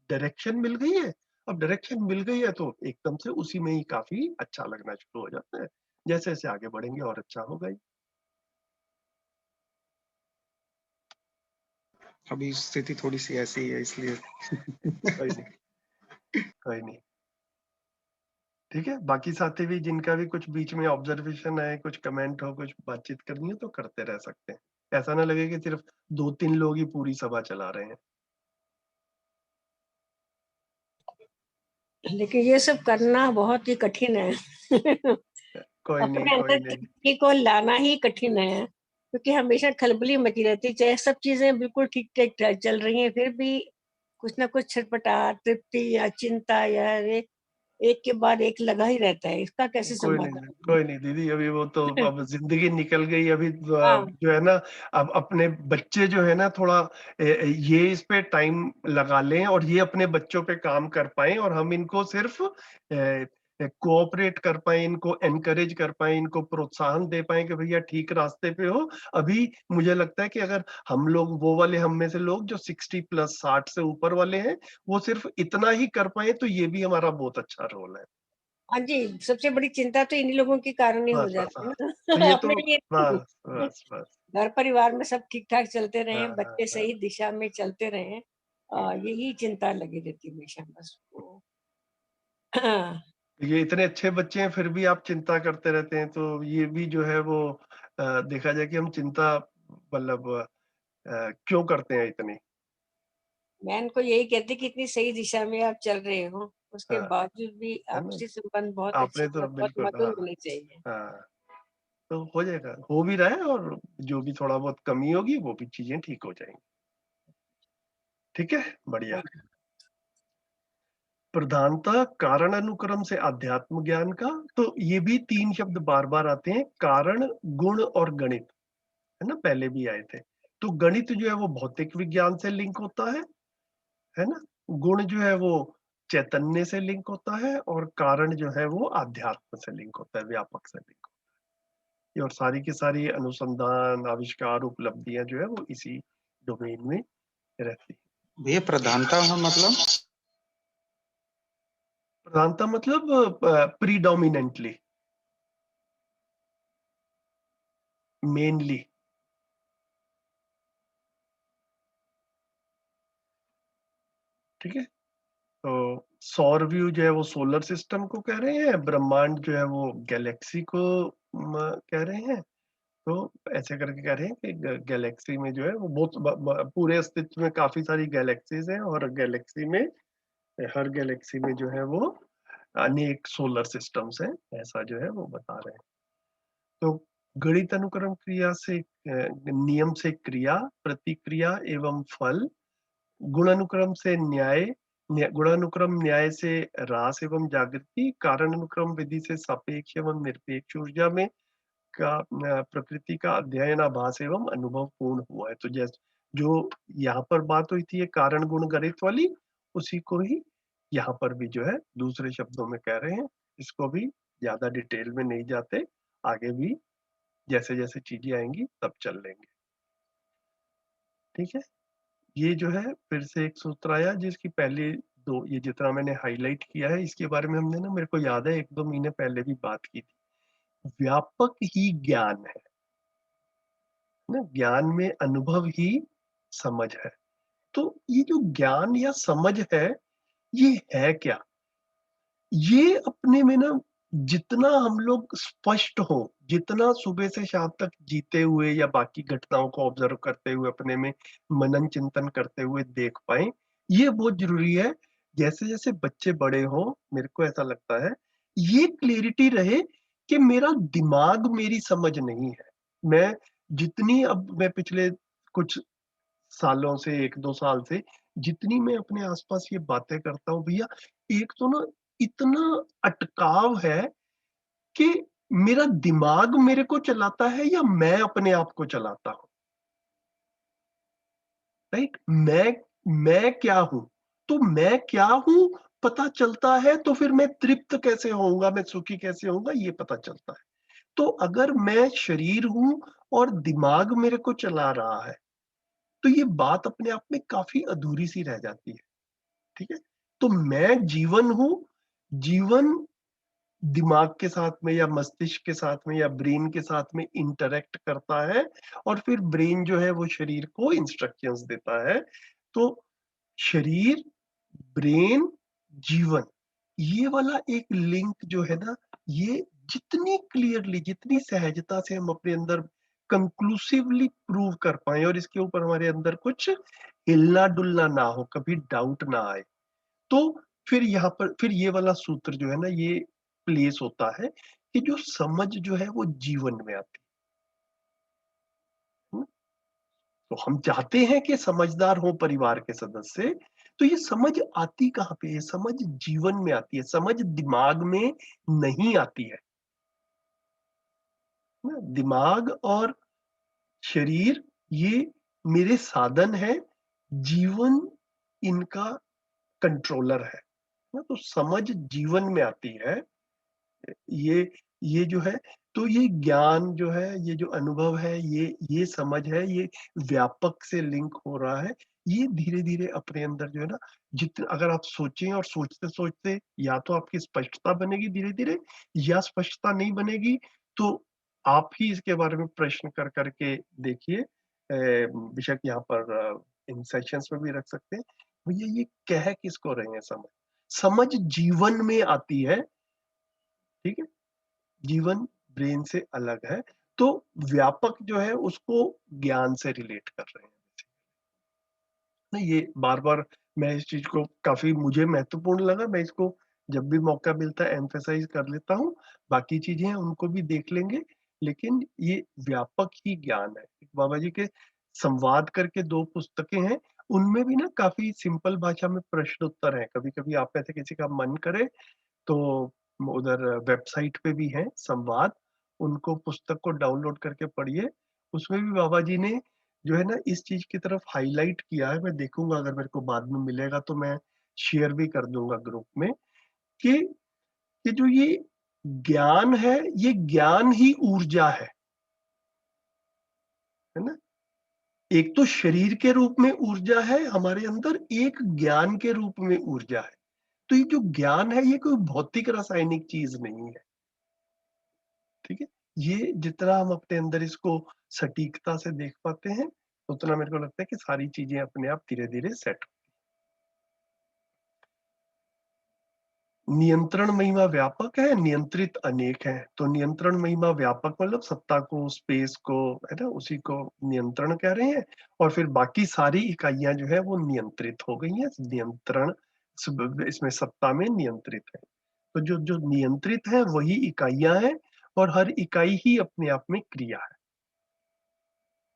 डायरेक्शन मिल गई है। अब डायरेक्शन मिल गई है तो एकदम से उसी में ही काफ़ी अच्छा लगना शुरू हो जाता है। जैसे-जैसे आगे बढ़ेंगे और अच्छा होगा ही। अभी स्थिति थोड़ी-सी ऐसी ही है इसलिए कोई नहीं, कोई नहीं। ठीक है, बाकी साथी भी जिनका भी कुछ बीच में ऑब्जर्वेशन है, कुछ कमेंट हो, कुछ बातचीत करनी हो तो करते रह सकते हैं। ऐसा ना लगे कि सिर्फ 2-3 लोग ही पूरी सभा चला रहे हैं। लेकिन ये सब करना बहुत ही कठिन है। कोई नहीं, अपने कोई अंदर नहीं। तृप्ति को लाना ही कठिन है, क्योंकि हमेशा खलबली मची रहती है, चाहे सब चीजें बिल्कुल ठीक-ठाक चल रही हैं, फिर भी कुछ ना कुछ छटपटाहट, तृप्ति या चिंता या एक के बाद एक लगा ही रहता है। इसका कैसे समाधान करें? कोई नहीं दीदी, अभी वो तो अब ज़िंदगी निकल गई, अभी हाँ, जो है ना, अब अपने बच्चे जो है ना थोड़ा ये इस पे टाइम लगा लें और ये अपने बच्चों पे काम कर पाएँ और हम इनको सिर्फ़ कोऑपरेट कर पाएँ, इनको एनकरेज कर पाएँ, इनको प्रोत्साहन दे पाएँ कि भैया ठीक रास्ते पे हो। अभी मुझे लगता है कि अगर हम लोग, वो वाले हम में से लोग जो 60 प्लस 60 से ऊपर वाले हैं, वो सिर्फ़ इतना ही कर पाएँ तो ये भी हमारा बहुत अच्छा रोल है। हाँ जी, सबसे बड़ी चिंता तो इन्हीं लोगों के कारण ही हो बस, बस, जाती है हाँ। ना। तो ये तो अपने लिए नहीं। बस, बस, बस। घर परिवार में सब ठीक-ठाक चलते हाँ, रहें, हाँ, बच्चे हाँ। सही दिशा में चलते रहें, हुँ। यही चिंता लगी रहती है हमेशा बस वो। ये इतने अच्छे बच्चे हैं फिर भी आप चिंता करते रहते हैं, तो ये भी जो है वो देखा जाए कि हम चिंता मतलब क्यों करते हैं इतनी? मैं इनको यही कहती कि इतनी सही दिशा में आप चल रहे हो, उसके हाँ, बावजूद भी है ना? आपसी संबंध बहुत अच्छे आपने और तो बहुत बिल्कुल, मधुर हाँ, होने चाहिए। हाँ। तो हो जाएगा, हो भी रहा है और जो भी थोड़ा बहुत कमी होगी वो भी चीज़ें ठीक हो जाएँगी। ठीक है? बढ़िया। हाँ, प्रधानतः कारण अनुक्रम से अध्यात्म ज्ञान का, तो ये भी 3 शब्द बार-बार आते हैं, कारण, गुण और गणित, है ना? पहले भी आए थे। तो गणित जो है वो भौतिक विज्ञान से लिंक होता है ना? गुण जो है वो चैतन्य से लिंक होता है और कारण जो है वो आध्यात्म से लिंक होता है, व्यापक से लिंक। कि और सारी की सारी अनुसंधान, आविष्कार, उपलब्धियां जो है वो इसी डोमेन में रहती है। भैया प्रधानता है मतलब प्रधानता मतलब प्रीडोमिनेंटली, मेनली। ठीक है, तो सौर व्यू जो है वो सोलर सिस्टम को कह रहे हैं, ब्रह्मांड जो है वो गैलेक्सी को कह रहे हैं। तो ऐसे करके कह रहे हैं कि गैलेक्सी में जो है वो बहुत पूरे अस्तित्व में काफी सारी गैलेक्सीज हैं, और गैलेक्सी में, हर गैलेक्सी में जो है वो अनेक सोलर सिस्टम्स हैं, ऐसा जो है वो बता रहे हैं। तो गणित अनुक्रम क्रिया से नियम से क्रिया, प्रतिक्रिया एवं फल, गुणानुक्रम से न्याय, गुणानुक्रम न्याय से ह्रास एवं जागृति, कारण अनुक्रम विधि से सापेक्ष एवं निरपेक्ष ऊर्जा में का प्रकृति का अध्ययन, आभास एवं अनुभव पूर्ण हुआ है। तो जैसे जो यहाँ पर बात हुई थी ये कारण गुण गणित वाली, उसी को ही यहाँ पर भी जो है दूसरे शब्दों में कह रहे हैं। इसको भी ज्यादा डिटेल में नहीं जाते, आगे भी जैसे जैसे चीजें आएंगी तब चल लेंगे। ठीक है, ये जो है फिर से एक सूत्र आया जिसकी पहले दो, ये जितना मैंने हाईलाइट किया है इसके बारे में हमने ना, मेरे को याद है 1-2 महीने पहले भी बात की थी। व्यापक ही ज्ञान है ना, ज्ञान में अनुभव ही समझ है। तो ये जो ज्ञान या समझ ये है क्या? ये अपने में ना, जितना हम लोग स्पष्ट हो, जितना सुबह से शाम तक जीते हुए या बाकी घटनाओं को ऑब्जर्व करते हुए अपने में मनन चिंतन करते हुए देख पाए, ये बहुत जरूरी है। जैसे जैसे बच्चे बड़े हो, मेरे को ऐसा लगता है ये क्लियरिटी रहे कि मेरा दिमाग मेरी समझ नहीं है। मैं जितनी, अब मैं पिछले कुछ सालों से, 1-2 साल से जितनी मैं अपने आसपास ये बातें करता हूँ भैया, एक तो ना इतना अटकाव है कि मेरा दिमाग मेरे को चलाता है या मैं अपने आप को चलाता हूँ। राइट, मैं क्या हूं, तो मैं क्या हूं पता चलता है, तो फिर मैं तृप्त कैसे होऊंगा, मैं सुखी कैसे होऊंगा, ये पता चलता है। तो अगर मैं शरीर हूं और दिमाग मेरे को चला रहा है, तो ये बात अपने आप में काफी अधूरी सी रह जाती है। ठीक है, तो मैं जीवन हूं, जीवन दिमाग के साथ में या मस्तिष्क के साथ में या ब्रेन के साथ में इंटरेक्ट करता है, और फिर ब्रेन जो है वो शरीर को इंस्ट्रक्शंस देता है। तो शरीर, ब्रेन, जीवन, ये वाला एक लिंक जो है ना, ये जितनी क्लियरली, जितनी सहजता से हम अपने अंदर कंक्लूसिवली प्रूव कर पाए और इसके ऊपर हमारे अंदर कुछ हिलना डुलना ना हो, कभी डाउट ना आए, तो फिर यहाँ पर फिर ये वाला सूत्र जो है ना, ये प्लेस होता है कि जो समझ जो है वो जीवन में आती है। तो हम चाहते हैं कि समझदार हो परिवार के सदस्य, तो ये समझ आती कहाँ पे है? समझ जीवन में आती है, समझ दिमाग में नहीं आती है ना। दिमाग और शरीर ये मेरे साधन है, जीवन इनका कंट्रोलर है ना। तो समझ जीवन में आती है। ये ये जो है, तो ये ज्ञान जो है, ये जो अनुभव है, ये समझ है, ये व्यापक से लिंक हो रहा है। ये धीरे धीरे अपने अंदर जो है ना, जितना अगर आप सोचें और सोचते सोचते या तो आपकी स्पष्टता बनेगी धीरे धीरे, या स्पष्टता नहीं बनेगी तो आप ही इसके बारे में प्रश्न कर करके देखिए। बेशक यहाँ पर इन सेशंस में भी रख सकते हैं, भैया ये कह किसको रहे हैं? समझ, समझ जीवन में आती है। ठीक है, जीवन ब्रेन से अलग है, तो व्यापक जो है उसको ज्ञान से रिलेट कर रहे हैं ना। ये बार बार मैं इस चीज को काफी मुझे महत्वपूर्ण लगा, मैं इसको जब भी मौका मिलता है एम्फेसाइज कर लेता हूँ। बाकी चीजें हैं उनको भी देख लेंगे, लेकिन ये व्यापक ही ज्ञान है। बाबा जी के संवाद करके 2 पुस्तकें हैं, उनमें भी ना काफी सिंपल भाषा में प्रश्न उत्तर है। कभी कभी आप में से किसी का मन करे तो उधर वेबसाइट पे भी है संवाद, उनको पुस्तक को डाउनलोड करके पढ़िए। उसमें भी बाबा जी ने जो है ना इस चीज की तरफ हाईलाइट किया है। मैं देखूंगा अगर मेरे को बाद में मिलेगा तो मैं शेयर भी कर दूंगा ग्रुप में, कि जो ये ज्ञान है, ये ज्ञान ही ऊर्जा है। है ना? एक तो शरीर के रूप में ऊर्जा है हमारे अंदर, एक ज्ञान के रूप में ऊर्जा है। तो ये जो ज्ञान है ये कोई भौतिक रासायनिक चीज नहीं है, ठीक है? ये जितना हम अपने अंदर इसको सटीकता से देख पाते हैं, उतना मेरे को लगता है कि सारी चीजें अपने आप धीरे-धीरे सेट। नियंत्रण महिमा व्यापक है, नियंत्रित अनेक है। तो नियंत्रण महिमा व्यापक मतलब सत्ता को, स्पेस को, है ना, उसी को नियंत्रण कह रहे हैं। और फिर बाकी सारी इकाइयां जो है वो नियंत्रित हो गई हैं। नियंत्रण इसमें सत्ता में नियंत्रित है। तो जो जो नियंत्रित है वही इकाइयां हैं, और हर इकाई ही अपने आप में क्रिया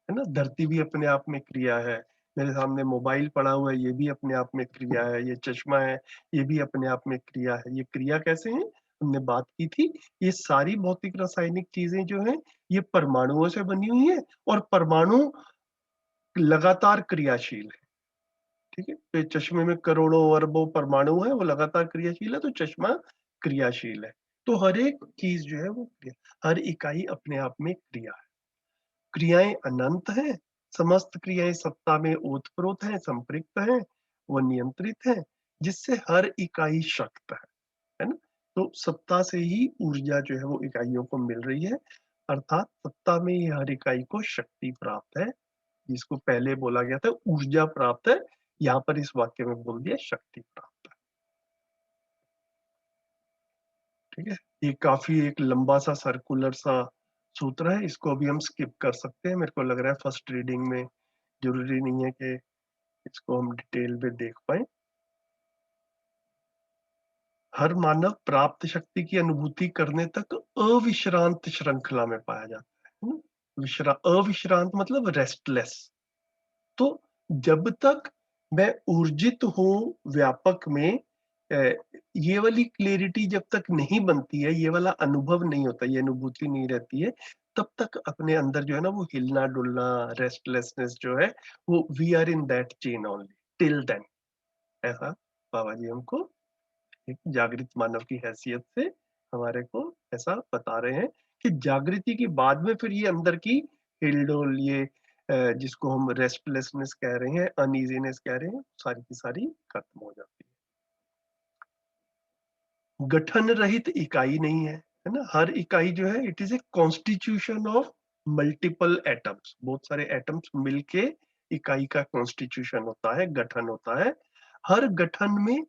है ना? धरती भी अपने आप में क्रिया है। मेरे सामने मोबाइल पड़ा हुआ है, ये भी अपने आप में क्रिया है। ये चश्मा है, ये भी अपने आप में क्रिया है। ये क्रिया कैसे है? हमने बात की थी। ये सारी भौतिक रासायनिक चीजें जो हैं, ये परमाणुओं से बनी हुई है, और परमाणु लगातार क्रियाशील है, ठीक है? तो चश्मे में करोड़ों अरबों परमाणु है, वो लगातार क्रियाशील है, तो चश्मा क्रियाशील है। तो हर एक चीज जो है वो हर इकाई अपने आप में क्रिया है। क्रियाएं अनंत हैं, समस्त क्रियाएं सत्ता में ओतप्रोत हैं, संपृक्त हैं, वो नियंत्रित हैं, जिससे हर इकाई शक्त है ना? तो सत्ता से ही ऊर्जा जो है वो इकाइयों को मिल रही है, अर्थात सत्ता में ही हर इकाई को शक्ति प्राप्त है, जिसको पहले बोला गया था ऊर्जा प्राप्त है, यहाँ पर इस वाक्य में बोल दिया शक्ति प्राप्त है, ठीक है? ये काफी एक लंबा सा सर्कुलर सा सूत्र है, इसको अभी हम स्किप कर सकते हैं। मेरे को लग रहा है फर्स्ट रीडिंग में जरूरी नहीं है कि इसको हम डिटेल में देख पाए। हर मानव प्राप्त शक्ति की अनुभूति करने तक अविश्रांत श्रृंखला में पाया जाता है ना? अविश्रांत मतलब रेस्टलेस। तो जब तक मैं ऊर्जित हूँ व्यापक में, ये वाली क्लैरिटी जब तक नहीं बनती है, ये वाला अनुभव नहीं होता, ये अनुभूति नहीं रहती है, तब तक अपने अंदर जो है ना वो हिलना डुलना, रेस्टलेसनेस जो है, वो we are in that chain only till then. ऐसा बाबा जी हमको एक जागृत मानव की हैसियत से हमारे को ऐसा बता रहे हैं कि जागृति के बाद में फिर ये अंदर की हिलडोल, ये जिसको हम रेस्टलेसनेस कह रहे हैं, अनइजीनेस कह रहे हैं, सारी की सारी खत्म हो जाती है। गठन रहित इकाई नहीं है ना? हर इकाई जो है it is a constitution of multiple atoms. बहुत सारे एटम्स मिलके इकाई का कॉन्स्टिट्यूशन होता है, गठन होता है। हर गठन में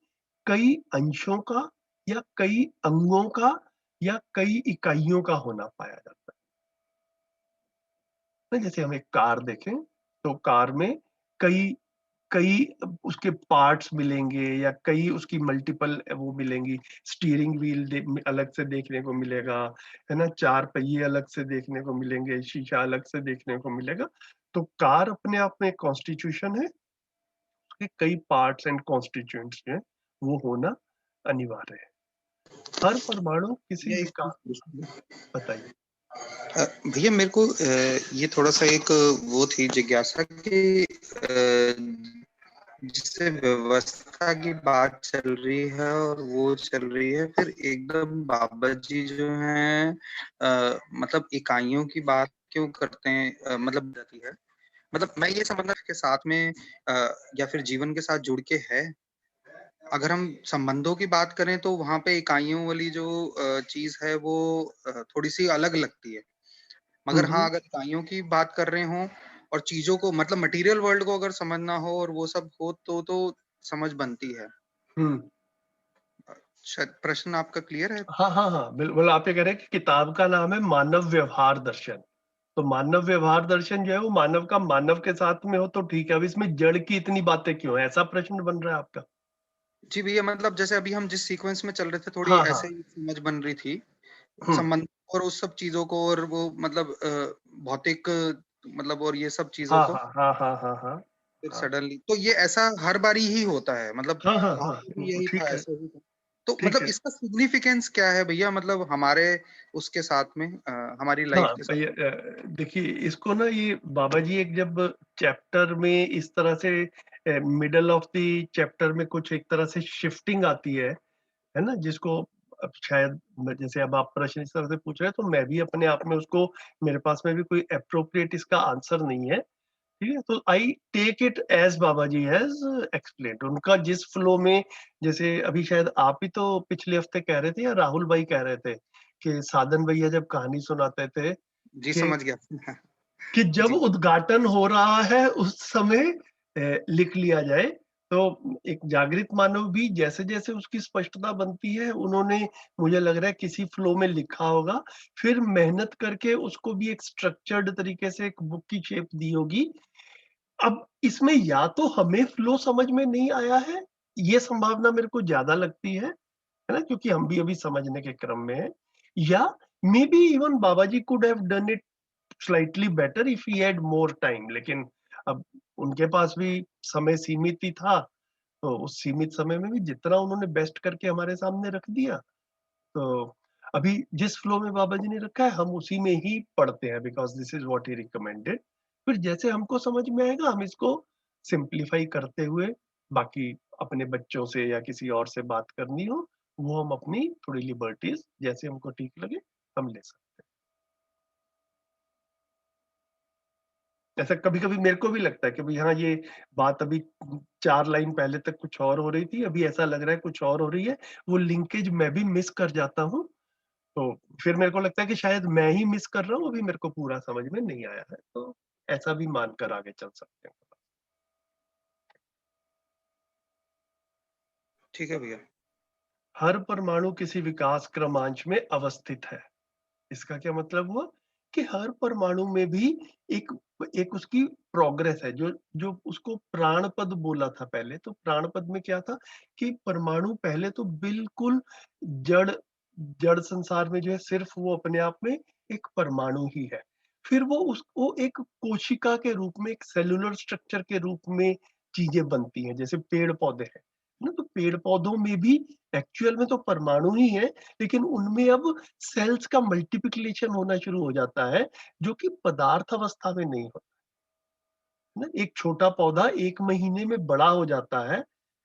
कई अंशों का या कई अंगों का या कई इकाइयों का होना पाया जाता है। जैसे हम एक कार देखें तो कार में कई कई उसके पार्ट्स मिलेंगे, या कई उसकी मल्टीपल वो मिलेंगी। स्टीयरिंग व्हील अलग से देखने को मिलेगा, है ना? चार पहिए अलग से देखने को मिलेंगे, शीशा अलग से देखने को मिलेगा। तो कार अपने आप में कॉन्स्टिट्यूशन है, उसके कई पार्ट्स एंड कॉन्स्टिट्यूएंट्स जो है वो होना अनिवार्य है। हर परमाणु किसी ये एक विकास। चीज पूछनी बताइए। भैया मेरे को ये थोड़ा सा एक वो थी जिज्ञासा कि जिससे व्यवस्था की बात चल रही है और वो चल रही है, फिर एकदम बाबा जी जो हैं मतलब इकाइयों की बात क्यों करते हैं, मतलब जाती है, मतलब मैं ये समझना के साथ में या फिर जीवन के साथ जुड़ के है। अगर हम संबंधों की बात करें तो वहां पे इकाइयों वाली जो चीज है वो थोड़ी सी अलग लगती है, मगर हाँ अगर इकाइयों की बात कर रहे हो और चीजों को मतलब मटेरियल वर्ल्ड को अगर समझना हो और वो सब हो तो समझ बनती है। हम्म। शायद प्रश्न आपका क्लियर है। हाँ हाँ हाँ, बिल्कुल। आप ये कह रहे हैं कि किताब का नाम है मानव व्यवहार दर्शन। तो मानव व्यवहार दर्शन जो है वो मानव का मानव के साथ में हो तो ठीक है, अब इसमें जड़ की इतनी बातें क्यों है, ऐसा प्रश्न बन रहा है आपका? जी भैया, मतलब जैसे अभी हम जिस सीक्वेंस में चल रहे थे थोड़ी हाँ हाँ। ऐसे ही समझ बन रही थी हम्म। संबंध और उस सब चीजों को, और वो मतलब भौतिक मतलब और ये सब चीजों हाँ को हाँ हाँ हाँ हाँ हाँ फिर हाँ सडनली, तो ये ऐसा हर बारी ही होता है, मतलब हाँ हाँ वहां हाँ, पे भी यही था, ठीक है, ऐसे ही था। तो ठीक मतलब है। इसका सिग्निफिकेंस क्या है भैया, मतलब हमारे उसके साथ में हमारी लाइफ हाँ के साथ। भैया, देखिए इसको ना, ये बाबा जी एक जब चैप्टर में इस तरह से मिडल ऑफ द चैप्टर में कुछ एक तरह से शिफ्टिंग आती है ना, जिसको अब शायद जैसे अब आप प्रश्न इस तरह से पूछ रहे हैं, तो मैं भी अपने आप में उसको, मेरे पास में भी कोई अप्रोप्रिएट इसका आंसर नहीं है, ठीक है। तो I take it as Baba ji has explained, उनका जिस फ्लो में, जैसे अभी शायद आप ही तो पिछले हफ्ते कह रहे थे या राहुल भाई कह रहे थे कि साधन भैया जब कहानी सुनाते थे जी, कि समझ गया। कि जब जी, उद्घाटन हो रहा है उस समय लिख लिया जाए। तो एक जागृत मानव भी जैसे जैसे उसकी स्पष्टता बनती है, उन्होंने, मुझे लग रहा है किसी फ्लो में लिखा होगा, फिर मेहनत करके उसको भी एक स्ट्रक्चर्ड तरीके से एक बुक की शेप दी होगी। अब इसमें या तो हमें फ्लो समझ में नहीं आया है, ये संभावना मेरे को ज्यादा लगती है ना, क्योंकि हम भी अभी समझने के क्रम में हैं, या may be even Baba ji could have done it slightly better if he had more time. लेकिन अब उनके पास भी समय सीमित ही था, तो उस सीमित समय में भी जितना उन्होंने बेस्ट करके हमारे सामने रख दिया। तो अभी जिस फ्लो में बाबा जी ने रखा है हम उसी में ही पढ़ते हैं, because this is what he recommended. फिर जैसे हमको समझ में आएगा हम इसको सिंप्लीफाई करते हुए, बाकी अपने बच्चों से या किसी और से बात करनी हो, वो हम अपनी थोड़ी लिबर्टीज जैसे हमको ठीक लगे हम ले सकते हैं। ऐसा कभी कभी मेरे को भी लगता है कि भाई हाँ, ये बात अभी 4 लाइन पहले तक कुछ और हो रही थी, अभी ऐसा लग रहा है कुछ और हो रही है, वो लिंकेज मैं भी मिस कर जाता हूँ। तो फिर मेरे को लगता है कि शायद मैं ही मिस कर रहा हूँ, अभी मेरे को पूरा समझ में नहीं आया है, तो ऐसा भी मानकर आगे चल सकते हैं। ठीक है भैया। हर परमाणु किसी विकास क्रमांश में अवस्थित है। इसका क्या मतलब हुआ कि हर परमाणु में भी एक एक उसकी प्रोग्रेस है, जो जो उसको प्राण पद बोला था पहले। तो प्राण पद में क्या था कि परमाणु पहले तो बिल्कुल जड़ जड़ संसार में जो है सिर्फ वो अपने आप में एक परमाणु ही है। फिर वो उसको एक कोशिका के रूप में, एक सेलुलर स्ट्रक्चर के रूप में चीजें बनती हैं, जैसे पेड़ पौधे हैं ना। तो पेड़ पौधों में भी एक्चुअल में तो परमाणु ही है, लेकिन उनमें अब सेल्स का मल्टीप्लिकेशन होना शुरू हो जाता है, जो कि पदार्थ अवस्था में नहीं होता है ना। एक छोटा पौधा 1 महीने में बड़ा हो जाता है,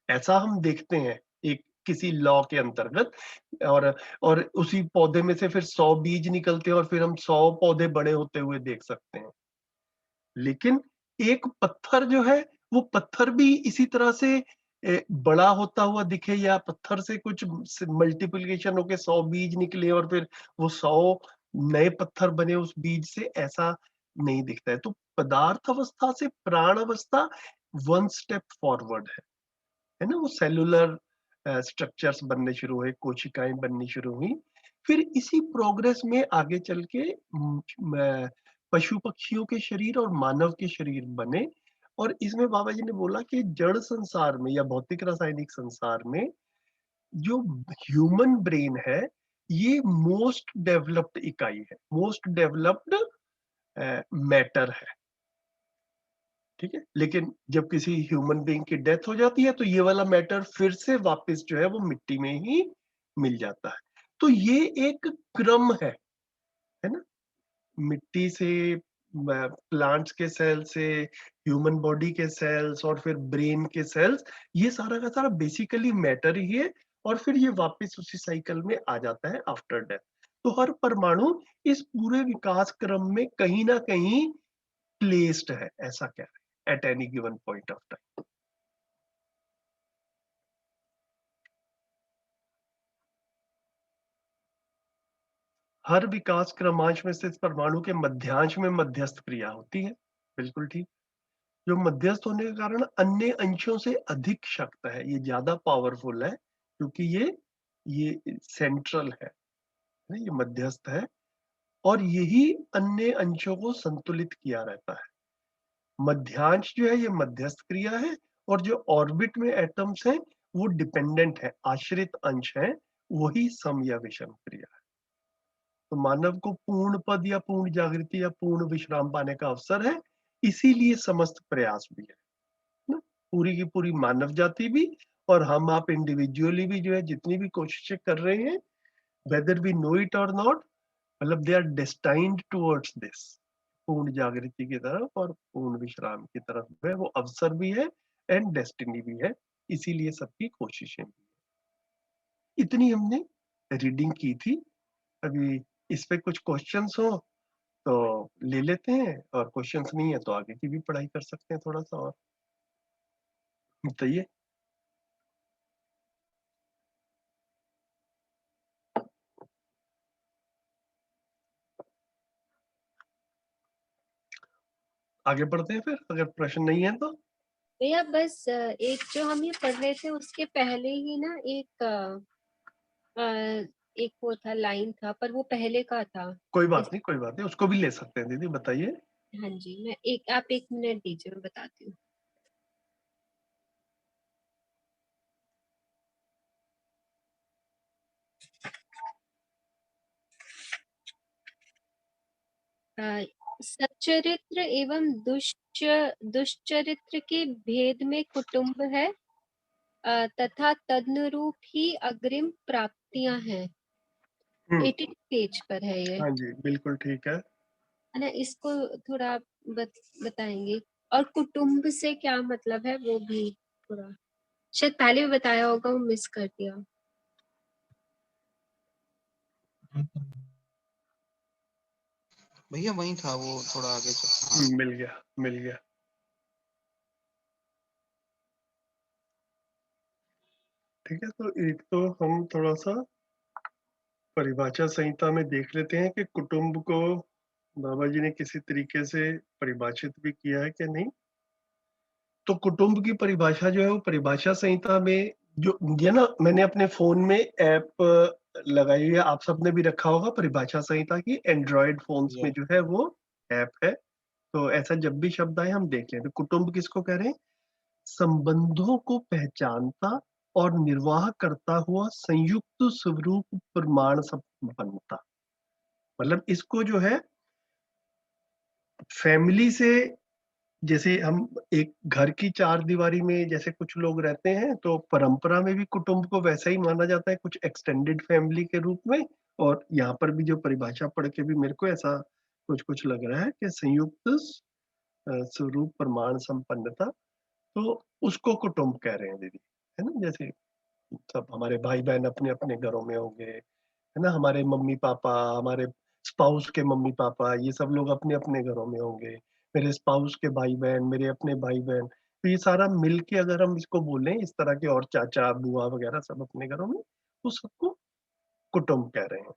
ऐसा हम देखते हैं एक किसी लॉ के अंतर्गत। और और उसी पौधे में से फिर 100 बीज निकलते हैं और फिर हम 100 पौधे बड़े होते हुए देख सकते हैं। लेकिन एक पत्थर जो है, वो पत्थर भी इसी तरह से बड़ा होता हुआ दिखे, या पत्थर से कुछ मल्टीप्लिकेशन होके 100 बीज निकले और फिर वो 100 नए पत्थर बने उस बीज से, ऐसा नहीं दिखता है। तो पदार्थ अवस्था से प्राण अवस्था 1 स्टेप फॉरवर्ड है ना। वो सेलुलर स्ट्रक्चर्स बनने शुरू हुए, कोशिकाएं बननी शुरू हुई। फिर इसी प्रोग्रेस में आगे चल के पशु पक्षियों के शरीर और मानव के शरीर बने। और इसमें बाबा जी ने बोला कि जड़ संसार में या भौतिक रासायनिक संसार में जो ह्यूमन ब्रेन है, ये मोस्ट डेवलप्ड इकाई है, मोस्ट डेवलप्ड मैटर है, ठीक है। लेकिन जब किसी ह्यूमन बीइंग की डेथ हो जाती है, तो ये वाला मैटर फिर से वापस जो है वो मिट्टी में ही मिल जाता है। तो ये एक क्रम है ना। मिट्टी से, प्लांट्स के सेल से, ह्यूमन बॉडी के सेल्स और फिर ब्रेन के सेल्स, ये सारा का सारा बेसिकली मैटर ही है। और फिर ये वापस उसी साइकिल में आ जाता है आफ्टर डेथ। तो हर परमाणु इस पूरे विकास क्रम में कहीं ना कहीं प्लेस्ड है, ऐसा कह रहे हैं, at any given point of time. हर विकास क्रमांश में से परमाणु के मध्यांश में मध्यस्थ क्रिया होती है, बिल्कुल ठीक। जो मध्यस्थ होने के कारण अन्य अंशों से अधिक शक्त है, ये ज्यादा पावरफुल है, क्योंकि ये सेंट्रल है ना, ये मध्यस्थ है। और यही अन्य अंशों को संतुलित किया रहता है। मध्यांश जो है ये मध्यस्थ क्रिया है, और जो ऑर्बिट में एटम्स हैं वो डिपेंडेंट है, आश्रित अंश है, वही सम या विषम क्रिया है। तो मानव को पूर्ण पद या पूर्ण जागृति या पूर्ण विश्राम पाने का अवसर है, इसीलिए समस्त प्रयास भी है ना। पूरी की पूरी मानव जाति भी, और हम आप इंडिविजुअली भी जो है जितनी भी कोशिशें कर रहे हैं, वेदर वी नो इट और नॉट, मतलब they are destined towards this, पूर्ण जागृति की तरफ और पूर्ण विश्राम की तरफ है। वो अवसर भी है एंड डेस्टिनी भी है, इसीलिए सबकी कोशिशें भी है। इतनी हमने रीडिंग की थी। अभी इस पे कुछ क्वेश्चंस हो तो ले लेते हैं, और क्वेश्चंस नहीं है तो आगे की भी पढ़ाई कर सकते हैं थोड़ा सा और। बताइए। आगे बढ़ते हैं फिर, अगर प्रश्न नहीं है तो। भैया बस एक जो हम ये पढ़ रहे थे उसके पहले ही ना एक वो था, लाइन था, पर वो पहले का था। कोई बात इस नहीं, कोई बात नहीं, उसको भी ले सकते हैं दीदी, बताइए। हाँ जी, आप 1 मिनट दीजिए, मैं बताती हूँ। सच्चरित्र एवं दुष्चरित्र के भेद में कुटुंब है, तथा तदनुरूप ही अग्रिम प्राप्तियां हैं। 18 पेज पर है ये, हाँ जी, बिल्कुल ठीक है। है ना। इसको थोड़ा आप बताएंगे, और कुटुंब से क्या मतलब है वो भी थोड़ा, शायद पहले भी बताया होगा, वो मिस कर दिया। भैया वही था, वो थोड़ा आगे हाँ। मिल गया, मिल गया। ठीक है, तो एक तो हम थोड़ा सा परिभाषा संहिता में देख लेते हैं कि कुटुंब को बाबा जी ने किसी तरीके से परिभाषित भी किया है कि नहीं। तो कुटुंब की परिभाषा जो है वो परिभाषा संहिता में जो ये ना, मैंने अपने फोन में ऐप लगाई है, आप सबने भी रखा होगा परिभाषा संहिता की, एंड्रॉयड फोन्स में जो है वो ऐप है। तो ऐसा जब भी शब्द आए हम देख लें। तो कुटुंब किसको कह रहे हैं? संबंधों को पहचानता और निर्वाह करता हुआ संयुक्त स्वरूप प्रमाण संपन्नता। मतलब इसको जो है फैमिली से, जैसे हम एक घर की चार दीवारी में जैसे कुछ लोग रहते हैं, तो परंपरा में भी कुटुंब को वैसा ही माना जाता है, कुछ एक्सटेंडेड फैमिली के रूप में। और यहाँ पर भी जो परिभाषा पढ़ के भी मेरे को ऐसा कुछ कुछ लग रहा है कि संयुक्त स्वरूप प्रमाण संपन्नता, तो उसको कुटुंब कह रहे हैं दीदी, है ना। जैसे सब हमारे भाई बहन अपने अपने घरों में होंगे, है ना, हमारे मम्मी पापा, हमारे स्पाउस के मम्मी पापा, ये सब लोग अपने अपने घरों में होंगे, मेरे स्पाउस के भाई बहन, मेरे अपने भाई बहन। तो ये सारा मिल के अगर हम इसको बोलें इस तरह के, और चाचा बुआ वगैरह सब अपने घरों में, तो सबको कुटुंब कह रहे हैं।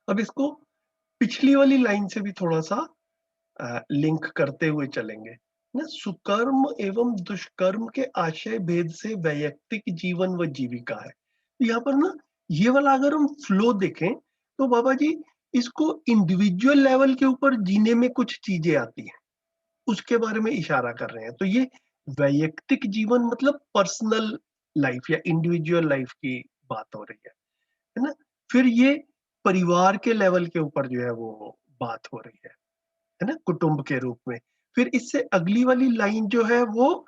अब इसको पिछली वाली लाइन से भी थोड़ा सा लिंक करते हुए चलेंगे ना। सुकर्म एवं दुष्कर्म के आशय भेद से वैयक्तिक जीवन व जीविका है। तो यहाँ पर ना ये वाला अगर हम फ्लो देखें तो बाबा जी इसको इंडिविजुअल लेवल के ऊपर जीने में कुछ चीजें आती हैं, उसके बारे में इशारा कर रहे हैं। तो ये वैयक्तिक जीवन मतलब पर्सनल लाइफ या इंडिविजुअल लाइफ की बात हो रही है ना। फिर ये परिवार के लेवल के ऊपर जो है वो बात हो रही है ना, कुटुंब के रूप में। फिर इससे अगली वाली लाइन जो है वो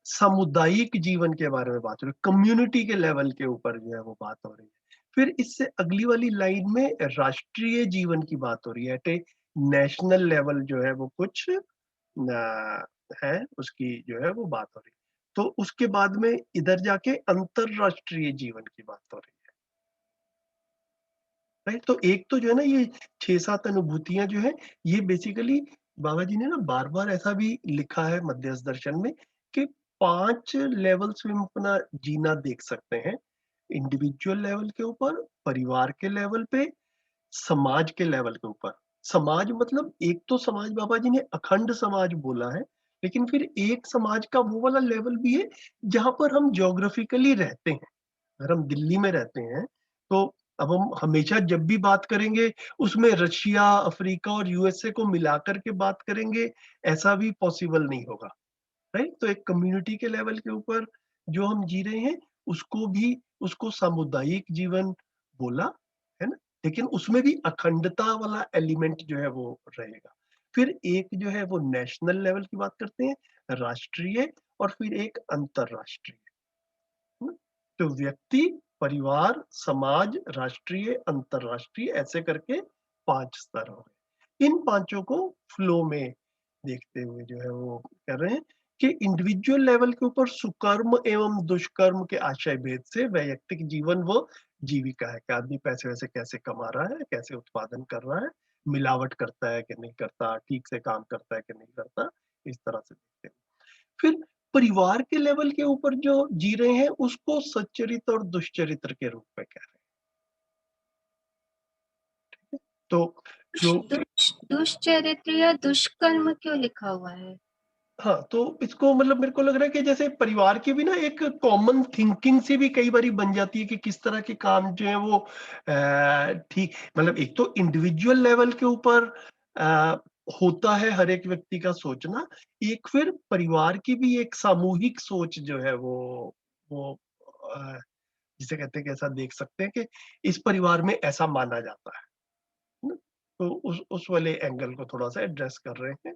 सामुदायिक जीवन के बारे में बात हो रही है, कम्युनिटी के लेवल के ऊपर जो है वो बात हो रही है। फिर इससे अगली वाली लाइन में राष्ट्रीय जीवन की बात हो रही है, एट ए नेशनल लेवल जो है वो कुछ है, उसकी जो है वो बात हो रही है। तो उसके बाद में इधर जाके अंतरराष्ट्रीय जीवन की बात हो रही है, राइट। तो एक तो जो है ना ये 6-7 अनुभूतियां जो है, ये बेसिकली बाबा जी ने ना बार बार ऐसा भी लिखा है मध्यस्थ दर्शन में कि 5 लेवल्स में हम अपना जीना देख सकते हैं। इंडिविजुअल लेवल के ऊपर, परिवार के लेवल पे, समाज के लेवल के ऊपर। समाज मतलब एक तो समाज बाबा जी ने अखंड समाज बोला है, लेकिन फिर एक समाज का वो वाला लेवल भी है जहां पर हम ज्योग्राफिकली रहते हैं। अगर हम दिल्ली में रहते हैं तो अब हम हमेशा जब भी बात करेंगे उसमें रशिया, अफ्रीका और यूएसए को मिलाकर के बात करेंगे, ऐसा भी पॉसिबल नहीं होगा, राइट। तो एक कम्युनिटी के लेवल के ऊपर जो हम जी रहे हैं उसको भी, उसको सामुदायिक जीवन बोला, है ना। लेकिन उसमें भी अखंडता वाला एलिमेंट जो है वो रहेगा। फिर एक जो है वो नेशनल लेवल की बात करते हैं, राष्ट्रीय, और फिर एक अंतरराष्ट्रीय, है ना? तो व्यक्ति, परिवार, समाज, राष्ट्रीय, अंतरराष्ट्रीय, ऐसे करके 5 स्तर हो गए। इन पांचों को फ्लो में देखते हुए जो है वो कह रहे हैं कि इंडिविजुअल लेवल के ऊपर सुकर्म एवं दुष्कर्म के आशय भेद से वैयक्तिक जीवन व जीविका है कि आदमी पैसे वैसे कैसे कमा रहा है, कैसे उत्पादन कर रहा है, मिलावट करता है कि नहीं करता, ठीक से काम करता है कि नहीं करता, इस तरह से देखते हैं। फिर परिवार के लेवल के ऊपर जो जी रहे हैं उसको सच्चरित्र और दुष्चरित्र के रूप में कह रहे हैं। तो जो दुष्चरित्र या दुष्कर्म क्यों लिखा हुआ है? हाँ, तो इसको मतलब मेरे को लग रहा है कि जैसे परिवार की भी ना एक कॉमन थिंकिंग से भी कई बारी बन जाती है कि किस तरह के काम जो है वो ठीक, मतलब एक तो इंडिविजुअल लेवल के ऊपर होता है हर एक व्यक्ति का सोचना, एक फिर परिवार की भी एक सामूहिक सोच जो है वो अ, जिसे कहते हैं कि ऐसा देख सकते हैं कि इस परिवार में ऐसा माना जाता है ना? तो उस वाले एंगल को थोड़ा सा एड्रेस कर रहे हैं।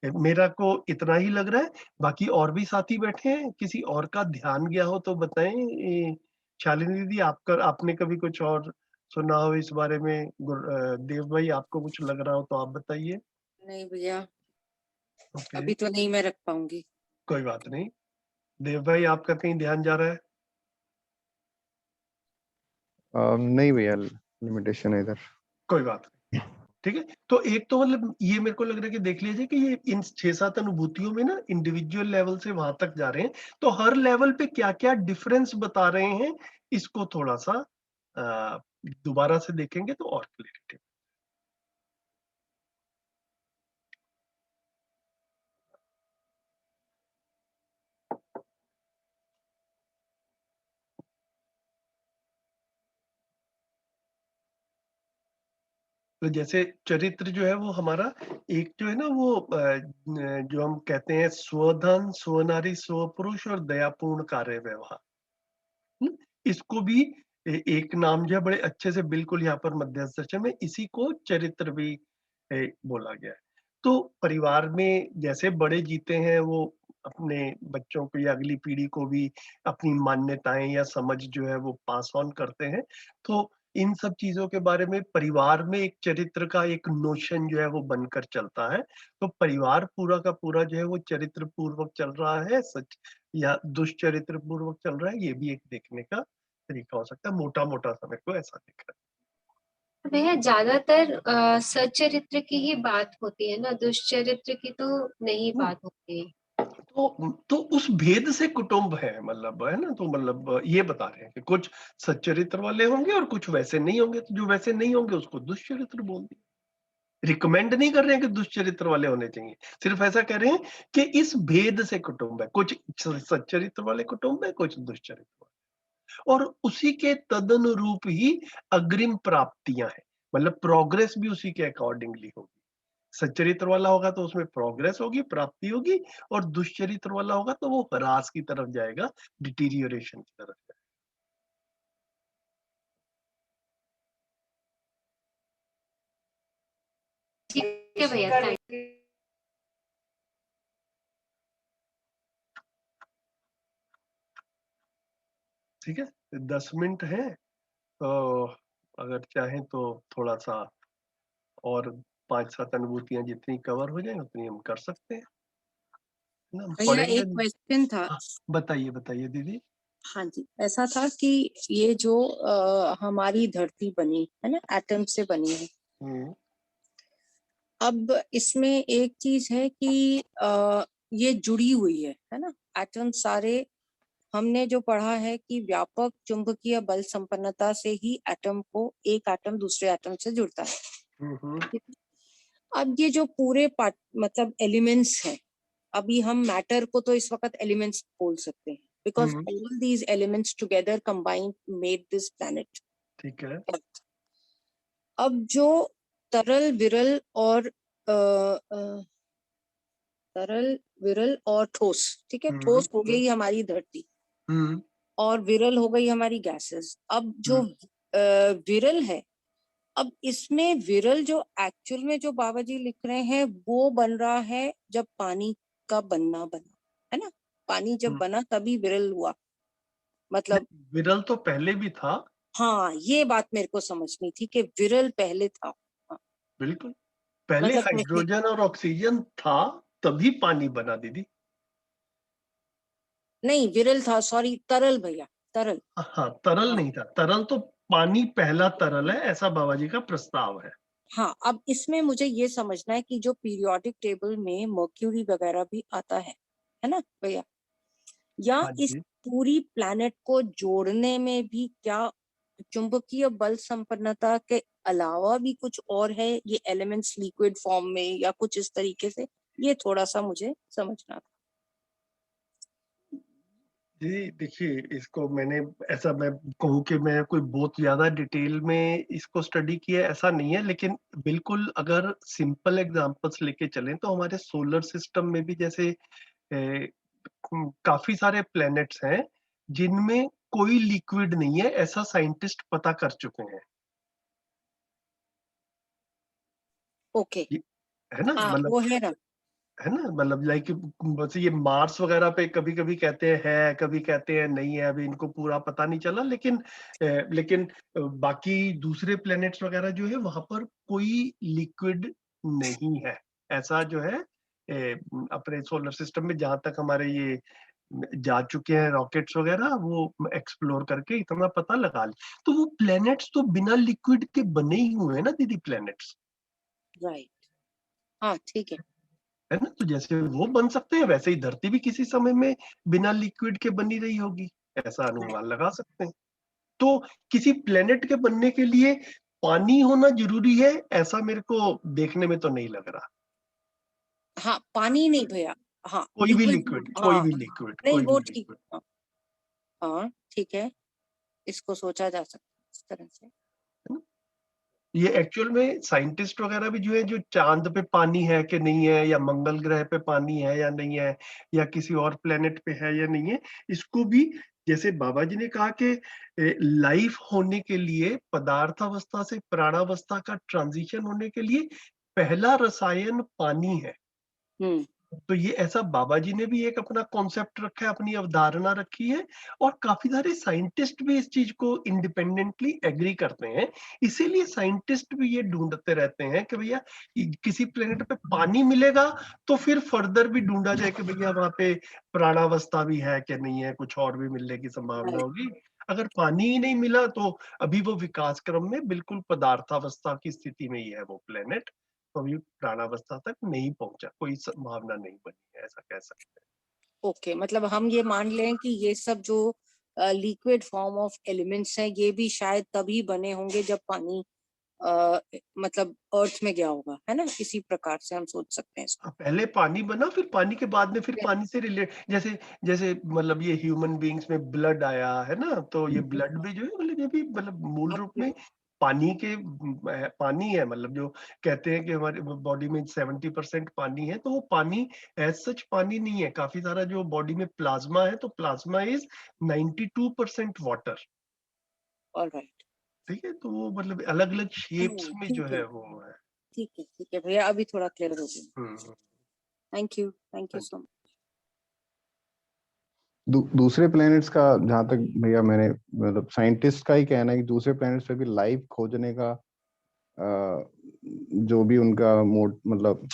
मेरा को इतना ही लग रहा है, बाकी और भी साथी बैठे हैं, किसी और का ध्यान गया हो तो बताएं। शालिनी दीदी, आपने कभी कुछ और सुना हो इस बारे में? देव भाई, आपको कुछ लग रहा हो तो आप बताइए। नहीं भैया, ओके, अभी तो नहीं मैं रख पाऊंगी। कोई बात नहीं। देव भाई, आपका कहीं ध्यान जा रहा है? नहीं भैया, लिमिटेशन है इधर। कोई बात नहीं, ठीक है। तो एक तो मतलब ये मेरे को लग रहा है कि देख लीजिए कि ये इन 6-7 अनुभूतियों में ना इंडिविजुअल लेवल से वहां तक जा रहे हैं, तो हर लेवल पे क्या क्या डिफरेंस बता रहे हैं, इसको थोड़ा सा दोबारा से देखेंगे तो और क्लियरिटी। तो जैसे चरित्र जो है वो हमारा एक जो है ना वो जो हम कहते हैं स्वधन, स्वनारी, स्वपुरुष और दयापूर्ण कार्य व्यवहार, इसको भी एक नाम जो है बड़े अच्छे से बिल्कुल यहाँ पर मध्यस्थ दर्शन में इसी को चरित्र भी बोला गया है। तो परिवार में जैसे बड़े जीते हैं वो अपने बच्चों को या अगली पीढ़ी को भी अपनी मान्यताएं या समझ जो है वो पास ऑन करते हैं। तो इन सब चीजों के बारे में परिवार में एक चरित्र का एक नोशन जो है वो बनकर चलता है। तो परिवार पूरा का पूरा जो है वो चरित्र पूर्वक चल रहा है, सच या दुष्चरित्र पूर्वक चल रहा है, ये भी एक देखने का तरीका हो सकता है। मोटा मोटा सा मेरे को ऐसा दिख रहा भैया ज्यादातर सच्चरित्र की ही बात होती है ना, दुष्चरित्र की तो नहीं बात होती है। है। तो उस भेद से कुटुंब है, मतलब है ना, तो मतलब ये बता रहे हैं कि कुछ सच्चरित्र वाले होंगे और कुछ वैसे नहीं होंगे, तो जो वैसे नहीं होंगे उसको दुष्चरित्र बोल दिए। रिकमेंड नहीं कर रहे हैं कि दुष्चरित्र वाले होने चाहिए, सिर्फ ऐसा कह रहे हैं कि इस भेद से कुटुंब है, कुछ सच्चरित्र वाले कुटुंब है, कुछ दुष्चरित्र वाले, और उसी के तदनुरूप ही अग्रिम प्राप्तियां हैं, मतलब प्रोग्रेस भी उसी के अकॉर्डिंगली होगी। सच्चरित्र वाला होगा तो उसमें प्रोग्रेस होगी, प्राप्ति होगी, और दुष्चरित्र वाला होगा तो वो ह्रास की तरफ जाएगा, डिटीरियोरेशन की तरफ जाएगा। ठीक है भैया, थैंक यू। ठीक है, 10 मिनट है, तो अगर चाहें तो थोड़ा सा और 5-7 अनुभूतियां जितनी कवर हो जाए उतनी हम कर सकते हैं ना, हम भैया पढ़ेंगे। एक क्वेश्चन था। हाँ, बताइए बताइए दीदी। हाँ जी, ऐसा था कि ये जो हमारी धरती बनी है ना, एटम से बनी है। हम्म, अब इसमें एक चीज है कि ये जुड़ी हुई है ना, एटम सारे। हमने जो पढ़ा है कि व्यापक चुंबकीय बल संपन्नता से ही एटम को, एक एटम दूसरे एटम से जुड़ता है। हम्म, ठीक है? अब ये जो पूरे पार्ट मतलब एलिमेंट्स हैं, अभी हम मैटर को तो इस वक्त एलिमेंट्स बोल सकते हैं, because hmm, all these elements together combined made this planet. ठीक है। अब जो तरल विरल और तरल विरल और ठोस, ठीक है, ठोस हो गई हमारी धरती हम्म, और विरल हो गई हमारी गैसेस। अब जो विरल है, अब इसमें विरल जो एक्चुअल में जो बाबा जी लिख रहे हैं वो बन रहा है जब पानी का बनना बना, है ना, पानी जब बना तभी विरल हुआ, मतलब विरल तो पहले भी था। हाँ, ये बात मेरे को समझनी थी कि विरल पहले था। हाँ, बिल्कुल, पहले मतलब हाइड्रोजन और ऑक्सीजन था तभी पानी बना दीदी। नहीं विरल था, सॉरी, तरल भैया, तरल। हाँ, तरल हाँ नहीं था, तरल तो पानी पहला तरल है, ऐसा बाबा जी का प्रस्ताव है। हाँ, अब इसमें मुझे ये समझना है कि जो पीरियोडिक टेबल में मर्क्यूरी वगैरह भी आता है ना भैया, या हाँ इस जी, पूरी प्लैनेट को जोड़ने में भी क्या चुंबकीय बल संपन्नता के अलावा भी कुछ और है, ये एलिमेंट्स लिक्विड फॉर्म में या कुछ इस तरीके से, ये थोड़ा सा मुझे समझना था। जी देखिए, इसको मैंने, ऐसा मैं कहूँ कि मैं कोई बहुत ज्यादा डिटेल में इसको स्टडी किया है, ऐसा नहीं है, लेकिन बिल्कुल अगर सिंपल एग्जांपल्स लेके चलें तो हमारे सोलर सिस्टम में भी जैसे काफी सारे प्लैनेट्स हैं जिनमें कोई लिक्विड नहीं है, ऐसा साइंटिस्ट पता कर चुके हैं। ओके, है ना, हाँ मतलब, वो है ना। है ना, मतलब लाइक बस ये मार्स वगैरह पे कभी कभी कहते हैं है, कभी कहते हैं नहीं है, अभी इनको पूरा पता नहीं चला, लेकिन बाकी दूसरे प्लैनेट्स वगैरह जो है वहां पर कोई लिक्विड नहीं है, ऐसा जो है अपने सोलर सिस्टम में जहां तक हमारे ये जा चुके हैं रॉकेट्स वगैरह, वो एक्सप्लोर करके इतना पता लगा लिया। तो वो प्लैनेट्स तो बिना लिक्विड के बने ही हुए हैं ना दीदी, प्लैनेट्स, राइट, हाँ ठीक है। है ना, तो जैसे वो बन सकते हैं वैसे ही धरती भी किसी समय में बिना लिक्विड के बनी रही होगी, ऐसा अनुमान लगा सकते हैं। तो किसी प्लेनेट के बनने के लिए पानी होना जरूरी है, ऐसा मेरे को देखने में तो नहीं लग रहा। हाँ पानी नहीं भैया, हाँ कोई भी लिक्विड, लिक्विड, कोई हाँ भी लिक्विड, नहीं कोई भी वो ठीक, लिक्विड। हाँ हाँ ठीक है, इसको सोचा जा सकता है इस तरह से। ये एक्चुअल में साइंटिस्ट वगैरह भी जो है, जो चांद पे पानी है कि नहीं है, या मंगल ग्रह पे पानी है या नहीं है, या किसी और प्लेनेट पे है या नहीं है, इसको भी, जैसे बाबा जी ने कहा कि लाइफ होने के लिए, पदार्थावस्था से प्राणावस्था का ट्रांजिशन होने के लिए पहला रसायन पानी है। हम्म, तो ये ऐसा बाबा जी ने भी एक अपना कॉन्सेप्ट रखा है, अपनी अवधारणा रखी है, और काफी सारे साइंटिस्ट भी इस चीज को इंडिपेंडेंटली एग्री करते हैं। इसीलिए साइंटिस्ट भी ये ढूंढते रहते हैं कि भैया किसी प्लेनेट पे पानी मिलेगा तो फिर फर्दर भी ढूंढा जाए कि भैया वहां पे प्राणावस्था भी है कि नहीं है, कुछ और भी मिलने की संभावना राइट, होगी। अगर पानी ही नहीं मिला तो अभी वो विकास क्रम में बिल्कुल पदार्थावस्था की स्थिति में ही है वो प्लेनेट, तो अभी प्राणावस्था तक नहीं पहुंचा, कोई संभावना नहीं बनी है, ऐसा कह सकते ओके, मतलब हम ये मान लें कि ये सब जो लिक्विड फॉर्म ऑफ एलिमेंट्स हैं ये भी शायद तभी बने होंगे जब पानी मतलब अर्थ में गया होगा, है ना, इसी प्रकार से हम सोच सकते हैं इसको। हैं। पहले पानी बना, फिर पानी के बाद में फिर पानी से रिलेट, जैसे जैसे मतलब ये ह्यूमन बींग्स में ब्लड आया है ना, तो ये ब्लड भी जो है, मतलब ये भी मतलब मूल रूप में पानी के पानी है, मतलब जो कहते हैं कि हमारे बॉडी में 70% पानी है, तो वो पानी एज सच पानी नहीं है, काफी सारा जो बॉडी में प्लाज्मा है, तो प्लाज्मा इज 92% वाटर। ऑलराइट, ठीक है, तो वो मतलब अलग अलग शेप्स में जो ठीक है, है वो है। ठीक है भैया, अभी थोड़ा क्लियर हो गया। Hmm. Thank you so much. दूसरे प्लैनेट्स का जहां तक भैया मैंने मतलब साइंटिस्ट का ही कहना है कि दूसरे प्लैनेट्स पे भी लाइफ खोजने का जो भी उनका मोड मतलब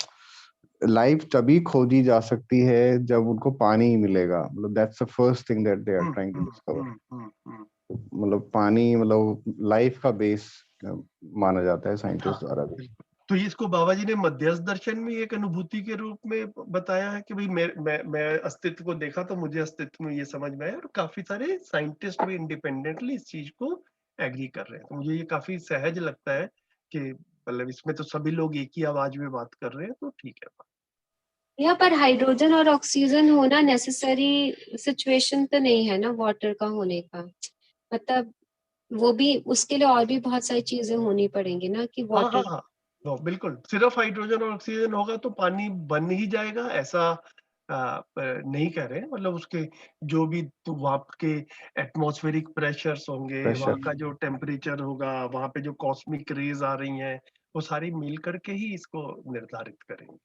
लाइफ तभी खोजी जा सकती है जब उनको पानी ही मिलेगा, मतलब that's the first thing that they are trying to discover. Hmm. मतलब पानी मतलब लाइफ का बेस माना जाता है हाँ साइंटिस्ट द्वारा भी। बिल्कुल। तो ये इसको बाबा जी ने मध्यस्थ दर्शन में एक अनुभूति के रूप में बताया है कि भाई मैं अस्तित्व को देखा तो मुझे अस्तित्व में ये समझ में आया, और काफी सारे साइंटिस्ट भी इंडिपेंडेंटली इस चीज को एग्री कर रहे हैं, तो मुझे ये काफी सहज लगता है कि मतलब इसमें तो सभी लोग एक ही आवाज में बात कर रहे हैं, तो ठीक है। यहाँ पर हाइड्रोजन और ऑक्सीजन होना नेसेसरी सिचुएशन तो नहीं है ना वाटर का होने का, मतलब वो भी, उसके लिए और भी बहुत सारी चीजें होनी पड़ेंगी ना कि हाँ हाँ वाटर। हाँ, बिल्कुल, सिर्फ हाइड्रोजन और ऑक्सीजन होगा तो पानी बन ही जाएगा, ऐसा नहीं कह रहे हैं, मतलब उसके जो भी तो वहाँ के एटमॉस्फेरिक प्रेशर्स होंगे, वहाँ प्रेशर। का जो टेम्परेचर होगा, वहाँ पे जो कॉस्मिक रेज आ रही हैं, वो सारी मिल करके ही इसको निर्धारित करेंगे।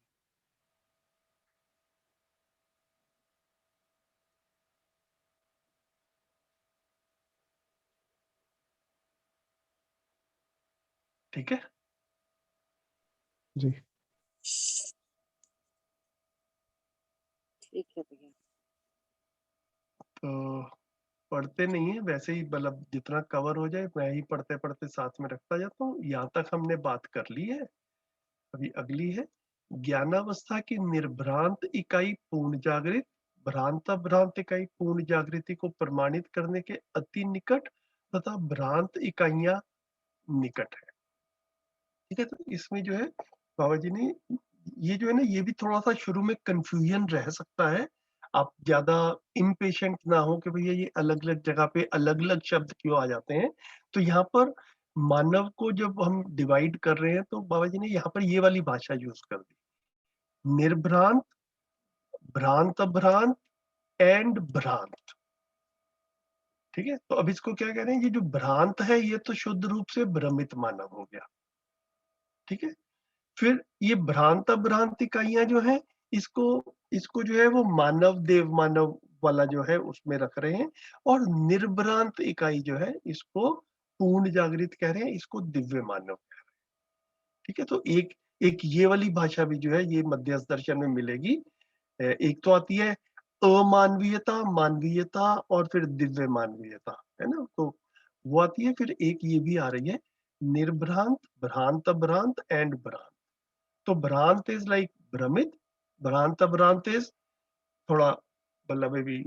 ठीक है। जी। ठीक है भैया। तो पढ़ते नहीं है, वैसे ही मतलब जितना कवर हो जाए मैं ही पढ़ते पढ़ते साथ में रखता जाता हूँ। यहाँ तक हमने बात कर ली है। अभी अगली है ज्ञानावस्था की निर्भ्रांत इकाई पूर्ण जागृत, भ्रांत भ्रांत इकाई पूर्ण जागृति को प्रमाणित करने के अति निकट तथा भ्रांत इकाइयां निकट है। ठीक है, तो इसमें जो है बाबा जी ने ये जो है ना, ये भी थोड़ा सा शुरू में कंफ्यूजन रह सकता है। आप ज्यादा इम्पेशेंट ना हो कि भैया ये अलग अलग जगह पे अलग अलग शब्द क्यों आ जाते हैं। तो यहाँ पर मानव को जब हम डिवाइड कर रहे हैं तो बाबा जी ने यहाँ पर ये वाली भाषा यूज कर दी, निर्भ्रांत, भ्रांत भ्रांत एंड भ्रांत। ठीक है, तो अब इसको क्या कह रहे हैं, ये जो भ्रांत है ये तो शुद्ध रूप से भ्रमित मानव हो गया। ठीक है, फिर ये भ्रांत भ्रांत इकाइयां जो है इसको इसको जो है वो मानव देव मानव वाला जो है उसमें रख रहे हैं, और निर्भ्रांत इकाई जो है इसको पूर्ण जागृत कह रहे हैं, इसको दिव्य मानव कह रहे हैं। ठीक है, तो एक एक ये वाली भाषा भी जो है ये मध्यस्थ दर्शन में मिलेगी। एक तो आती है अमानवीयता, मानवीयता और फिर दिव्य मानवीयता, है ना, तो वो आती है। फिर एक ये भी आ रही है निर्भ्रांत, भ्रांत भ्रांत एंड भ्रांत। तो भ्रांत इज लाइक भ्रमित, भ्रांत भ्रांत इज थोड़ा मतलब अभी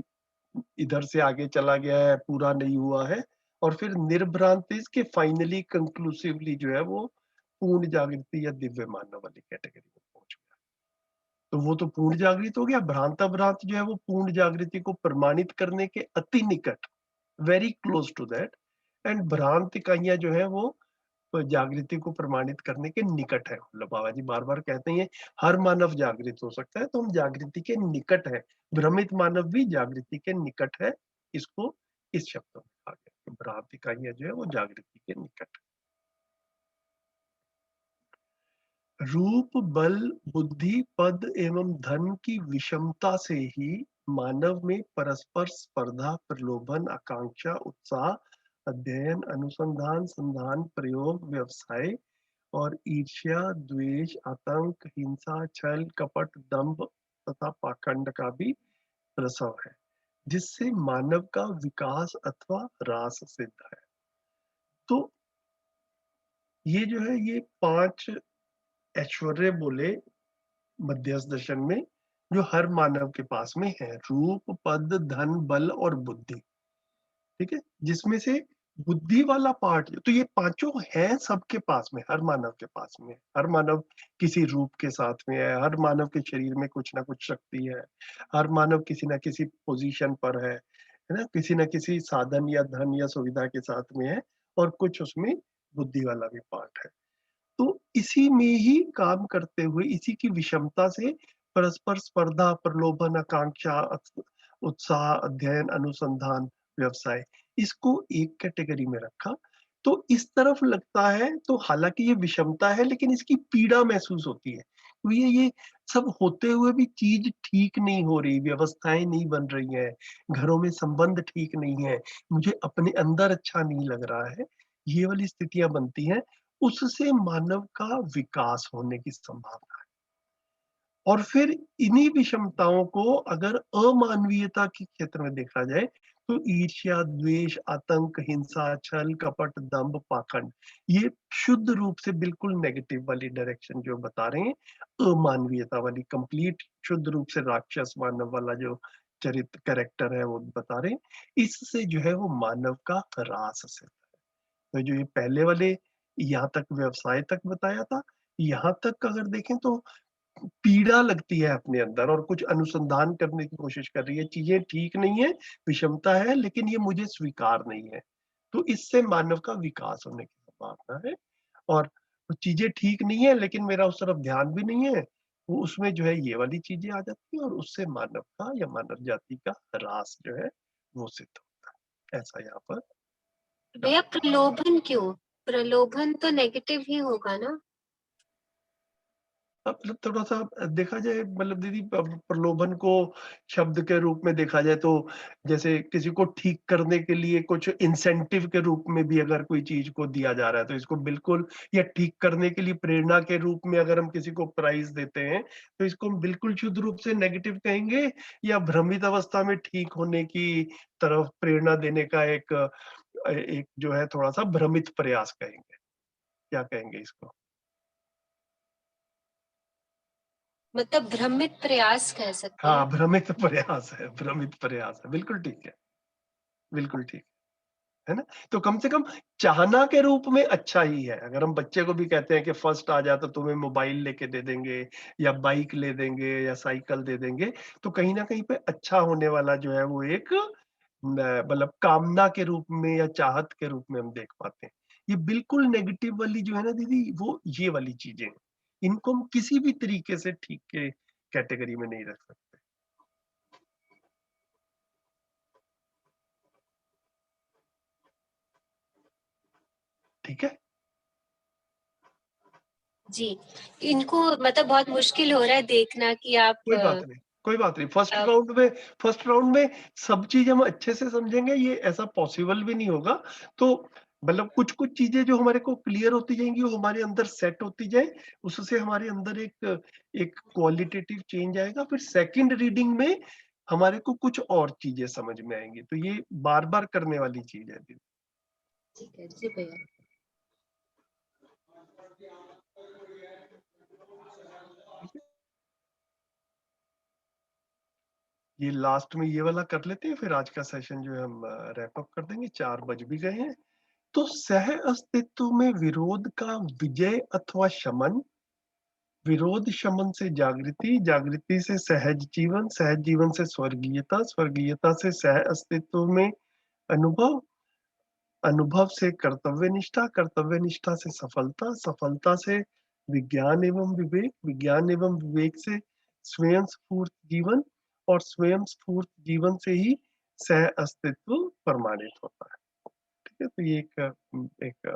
इधर से आगे चला गया है, पूरा नहीं हुआ है। और फिर निर्भ्रांत इज के फाइनली कंक्लूसिवली जो है वो पूर्ण जागृति या दिव्य मानव वाली कैटेगरी में पहुंच गया। तो वो तो पूर्ण जागृत हो गया। भ्रांत भ्रांत जो है वो पूर्ण जागृति को प्रमाणित करने के अति निकट, very close to that. And भ्रांत इकाइयां जो है वो तो जागृति को प्रमाणित करने के निकट है। मतलब बाबा जी बार बार कहते हैं हर मानव जागृत हो सकता है, तो हम जागृति के निकट है। भ्रमित मानव भी जागृति के निकट है। इसको इस शब्द में कहा गया, भ्रांत इकाइयां जो है वो जागृति के निकट। रूप, बल, बुद्धि, पद एवं धन की विषमता से ही मानव में परस्पर स्पर्धा, प्रलोभन, आकांक्षा, उत्साह, अध्ययन, अनुसंधान, संधान, प्रयोग, व्यवसाय और ईर्ष्या, द्वेष, आतंक, हिंसा, छल, कपट, दंभ तथा पाखंड का भी प्रसव है, जिससे मानव का विकास अथवा ह्रास सिद्ध है। तो ये जो है ये 5 ऐश्वर्य बोले मध्यस्थ दर्शन में, जो हर मानव के पास में है, रूप, पद, धन, बल और बुद्धि। ठीक है, जिसमें से बुद्धि वाला पार्ट, तो ये पांचों है सबके पास में, हर मानव के पास में। हर मानव किसी रूप के साथ में है, हर मानव के शरीर में कुछ ना कुछ शक्ति है, हर मानव किसी ना किसी पोजीशन पर है ना, किसी ना किसी साधन या धन या सुविधा के साथ में है, और कुछ उसमें बुद्धि वाला भी पार्ट है। तो इसी में ही काम करते हुए, इसी की विषमता से परस्पर स्पर्धा, प्रलोभन, आकांक्षा, उत्साह, अध्ययन, अनुसंधान, व्यवसाय, इसको एक कैटेगरी में रखा। तो इस तरफ लगता है, तो हालांकि ये विषमता है लेकिन इसकी पीड़ा महसूस होती है। तो ये सब होते हुए भी चीज ठीक नहीं हो रही, व्यवस्थाएं नहीं बन रही हैं, घरों में संबंध ठीक नहीं है, मुझे अपने अंदर अच्छा नहीं लग रहा है, ये वाली स्थितियां बनती हैं। उससे मानव का विकास होने की संभावना है। और फिर इन्हीं विषमताओं को अगर अमानवीयता के क्षेत्र में देखा जाए तो ईर्ष्या, द्वेष, आतंक, हिंसा, छल, कपट, दंभ, पाखंड, ये शुद्ध रूप से बिल्कुल नेगेटिव वाली डायरेक्शन जो बता रहे हैं, अमानवीयता वाली, कंप्लीट शुद्ध रूप से राक्षस मानव वाला जो चरित्र कैरेक्टर है वो बता रहे हैं। इससे जो है वो मानव का ह्रास से, तो जो ये पहले वाले यहाँ तक व्यवसाय तक बताया था, यहाँ तक अगर देखें तो पीड़ा लगती है अपने अंदर और कुछ अनुसंधान करने की कोशिश कर रही है, चीजें ठीक नहीं है, विषमता है, लेकिन ये मुझे स्वीकार नहीं है। तो इससे मानव का विकास होने की संभावना है। और वो चीजें ठीक नहीं है लेकिन मेरा उस तरफ ध्यान भी नहीं है, वो उसमें जो है ये वाली चीजें आ जाती है, और उससे मानव का या मानव जाति का ह्रास जो है वो सिद्ध होता है। ऐसा यहाँ पर भैया प्रलोभन क्यों? प्रलोभन तो नेगेटिव ही होगा ना? मतलब थोड़ा सा देखा जाए, मतलब दीदी प्रलोभन को शब्द के रूप में देखा जाए तो जैसे किसी को ठीक करने के लिए कुछ इंसेंटिव के रूप में भी अगर कोई चीज को दिया जा रहा है तो इसको बिल्कुल, या ठीक करने के लिए प्रेरणा के रूप में अगर हम किसी को प्राइज देते हैं तो इसको हम बिल्कुल शुद्ध रूप से नेगेटिव कहेंगे, या भ्रमित अवस्था में ठीक होने की तरफ प्रेरणा देने का एक जो है थोड़ा सा भ्रमित प्रयास कहेंगे, क्या कहेंगे इसको? मतलब भ्रमित प्रयास कह सकते हाँ, हैं। भ्रमित प्रयास है, भ्रमित प्रयास है, बिल्कुल ठीक है, बिल्कुल ठीक है ना? तो कम से कम चाहना के रूप में अच्छा ही है। अगर हम बच्चे को भी कहते हैं कि फर्स्ट आ जा तो तुम्हें मोबाइल लेके दे देंगे, या बाइक ले देंगे, या साइकिल दे देंगे, तो कहीं ना कहीं पे अच्छा होने वाला जो है वो एक मतलब कामना के रूप में या चाहत के रूप में हम देख पाते हैं। ये बिल्कुल नेगेटिव वाली जो है ना दीदी, वो ये वाली चीजें हैं, इनको हम किसी भी तरीके से ठीक के कैटेगरी में नहीं रख सकते। ठीक है, जी, इनको मतलब बहुत मुश्किल हो रहा है देखना कि आप कोई बात नहीं, कोई बात नहीं। फर्स्ट राउंड में सब चीज हम अच्छे से समझेंगे, ये ऐसा पॉसिबल भी नहीं होगा। तो मतलब कुछ कुछ चीजें जो हमारे को क्लियर होती जाएंगी, वो हमारे अंदर सेट होती जाए, उससे हमारे अंदर एक क्वालिटेटिव चेंज आएगा। फिर सेकंड रीडिंग में हमारे को कुछ और चीजें समझ में आएंगी। तो ये बार बार करने वाली चीज है दीदी। ठीक है जी भैया। ये लास्ट में ये वाला कर लेते हैं, फिर आज का सेशन जो है हम रैप अप कर देंगे। 4 बज भी गए हैं। तो सह अस्तित्व में विरोध का विजय अथवा शमन, विरोध शमन से जागृति, जागृति से सहज जीवन, सहज जीवन से स्वर्गीयता, स्वर्गीयता से सह अस्तित्व में अनुभव, अनुभव से कर्तव्य निष्ठा, कर्तव्य निष्ठा से सफलता, सफलता से विज्ञान एवं विवेक, विज्ञान एवं विवेक से स्वयं स्फूर्त जीवन, और स्वयं स्फूर्त जीवन से ही सह अस्तित्व प्रमाणित होता है। ठीक है, तो ये एक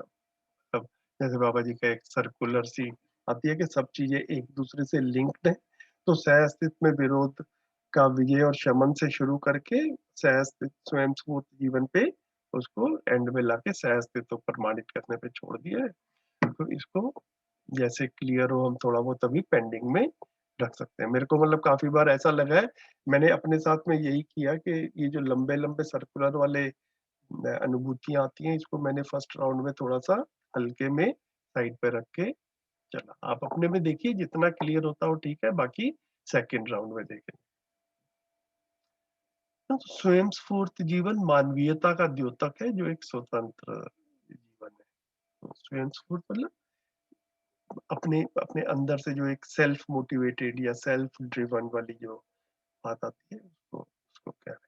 अब जैसे बाबा जी का एक सर्कुलर सी आती है कि सब चीजें एक दूसरे से लिंक्ड है। तो सह अस्तित्व में विरोध का विजय और शमन से शुरू करके सह अस्तित्व स्वयं स्फूर्त जीवन पे उसको एंड में लाके सह अस्तित्व प्रमाणित करने पे छोड़ दिया है। तो इसको जैसे क्लियर हो हम थोड़ा बहुत अभी पेंडिंग में रख सकते हैं। मेरे को मतलब काफी बार ऐसा लगा है, मैंने अपने साथ में यही किया कि ये जो लंबे लंबे सर्कुलर वाले अनुभूतियां आती हैं, इसको मैंने फर्स्ट राउंड में थोड़ा सा हल्के में साइड पे रख के चला। आप अपने में देखिए, जितना क्लियर होता हो ठीक है, बाकी सेकंड राउंड में देखें। तो स्वयं स्फूर्त जीवन मानवीयता का द्योतक है, जो एक स्वतंत्र जीवन है। तो स्वयं स्फूर्त मतलब अपने अपने अंदर से जो एक सेल्फ मोटिवेटेड या सेल्फ ड्रिवन वाली जो बात आती है, उसको उसको क्या है।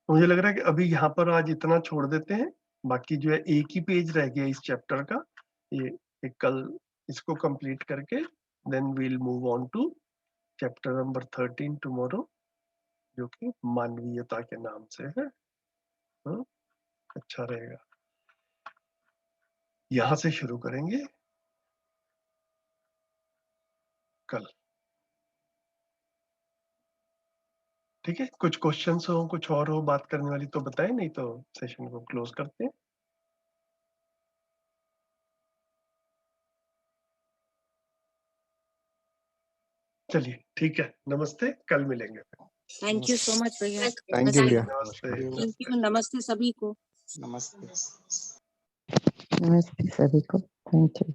मुझे लग रहा है कि अभी यहाँ पर आज इतना छोड़ देते हैं। बाकी जो है एक ही पेज रह गया इस चैप्टर का, ये एक कल इसको कंप्लीट करके then we'll move on to chapter number 13 tomorrow, जो कि मानवीयता के नाम से है। तो अच्छा रहेगा, यहाँ से शुरू करेंगे कल। ठीक है, कुछ क्वेश्चंस हो, कुछ और हो बात करने वाली तो बताएं, नहीं तो सेशन को क्लोज करते हैं। चलिए ठीक है, नमस्ते, कल मिलेंगे। थैंक यू सो मच भैया। थैंक यू भैया। नमस्ते। थैंक यू, नमस्ते सभी को। नमस्ते। नमस्ते सभी को, थैंक यू।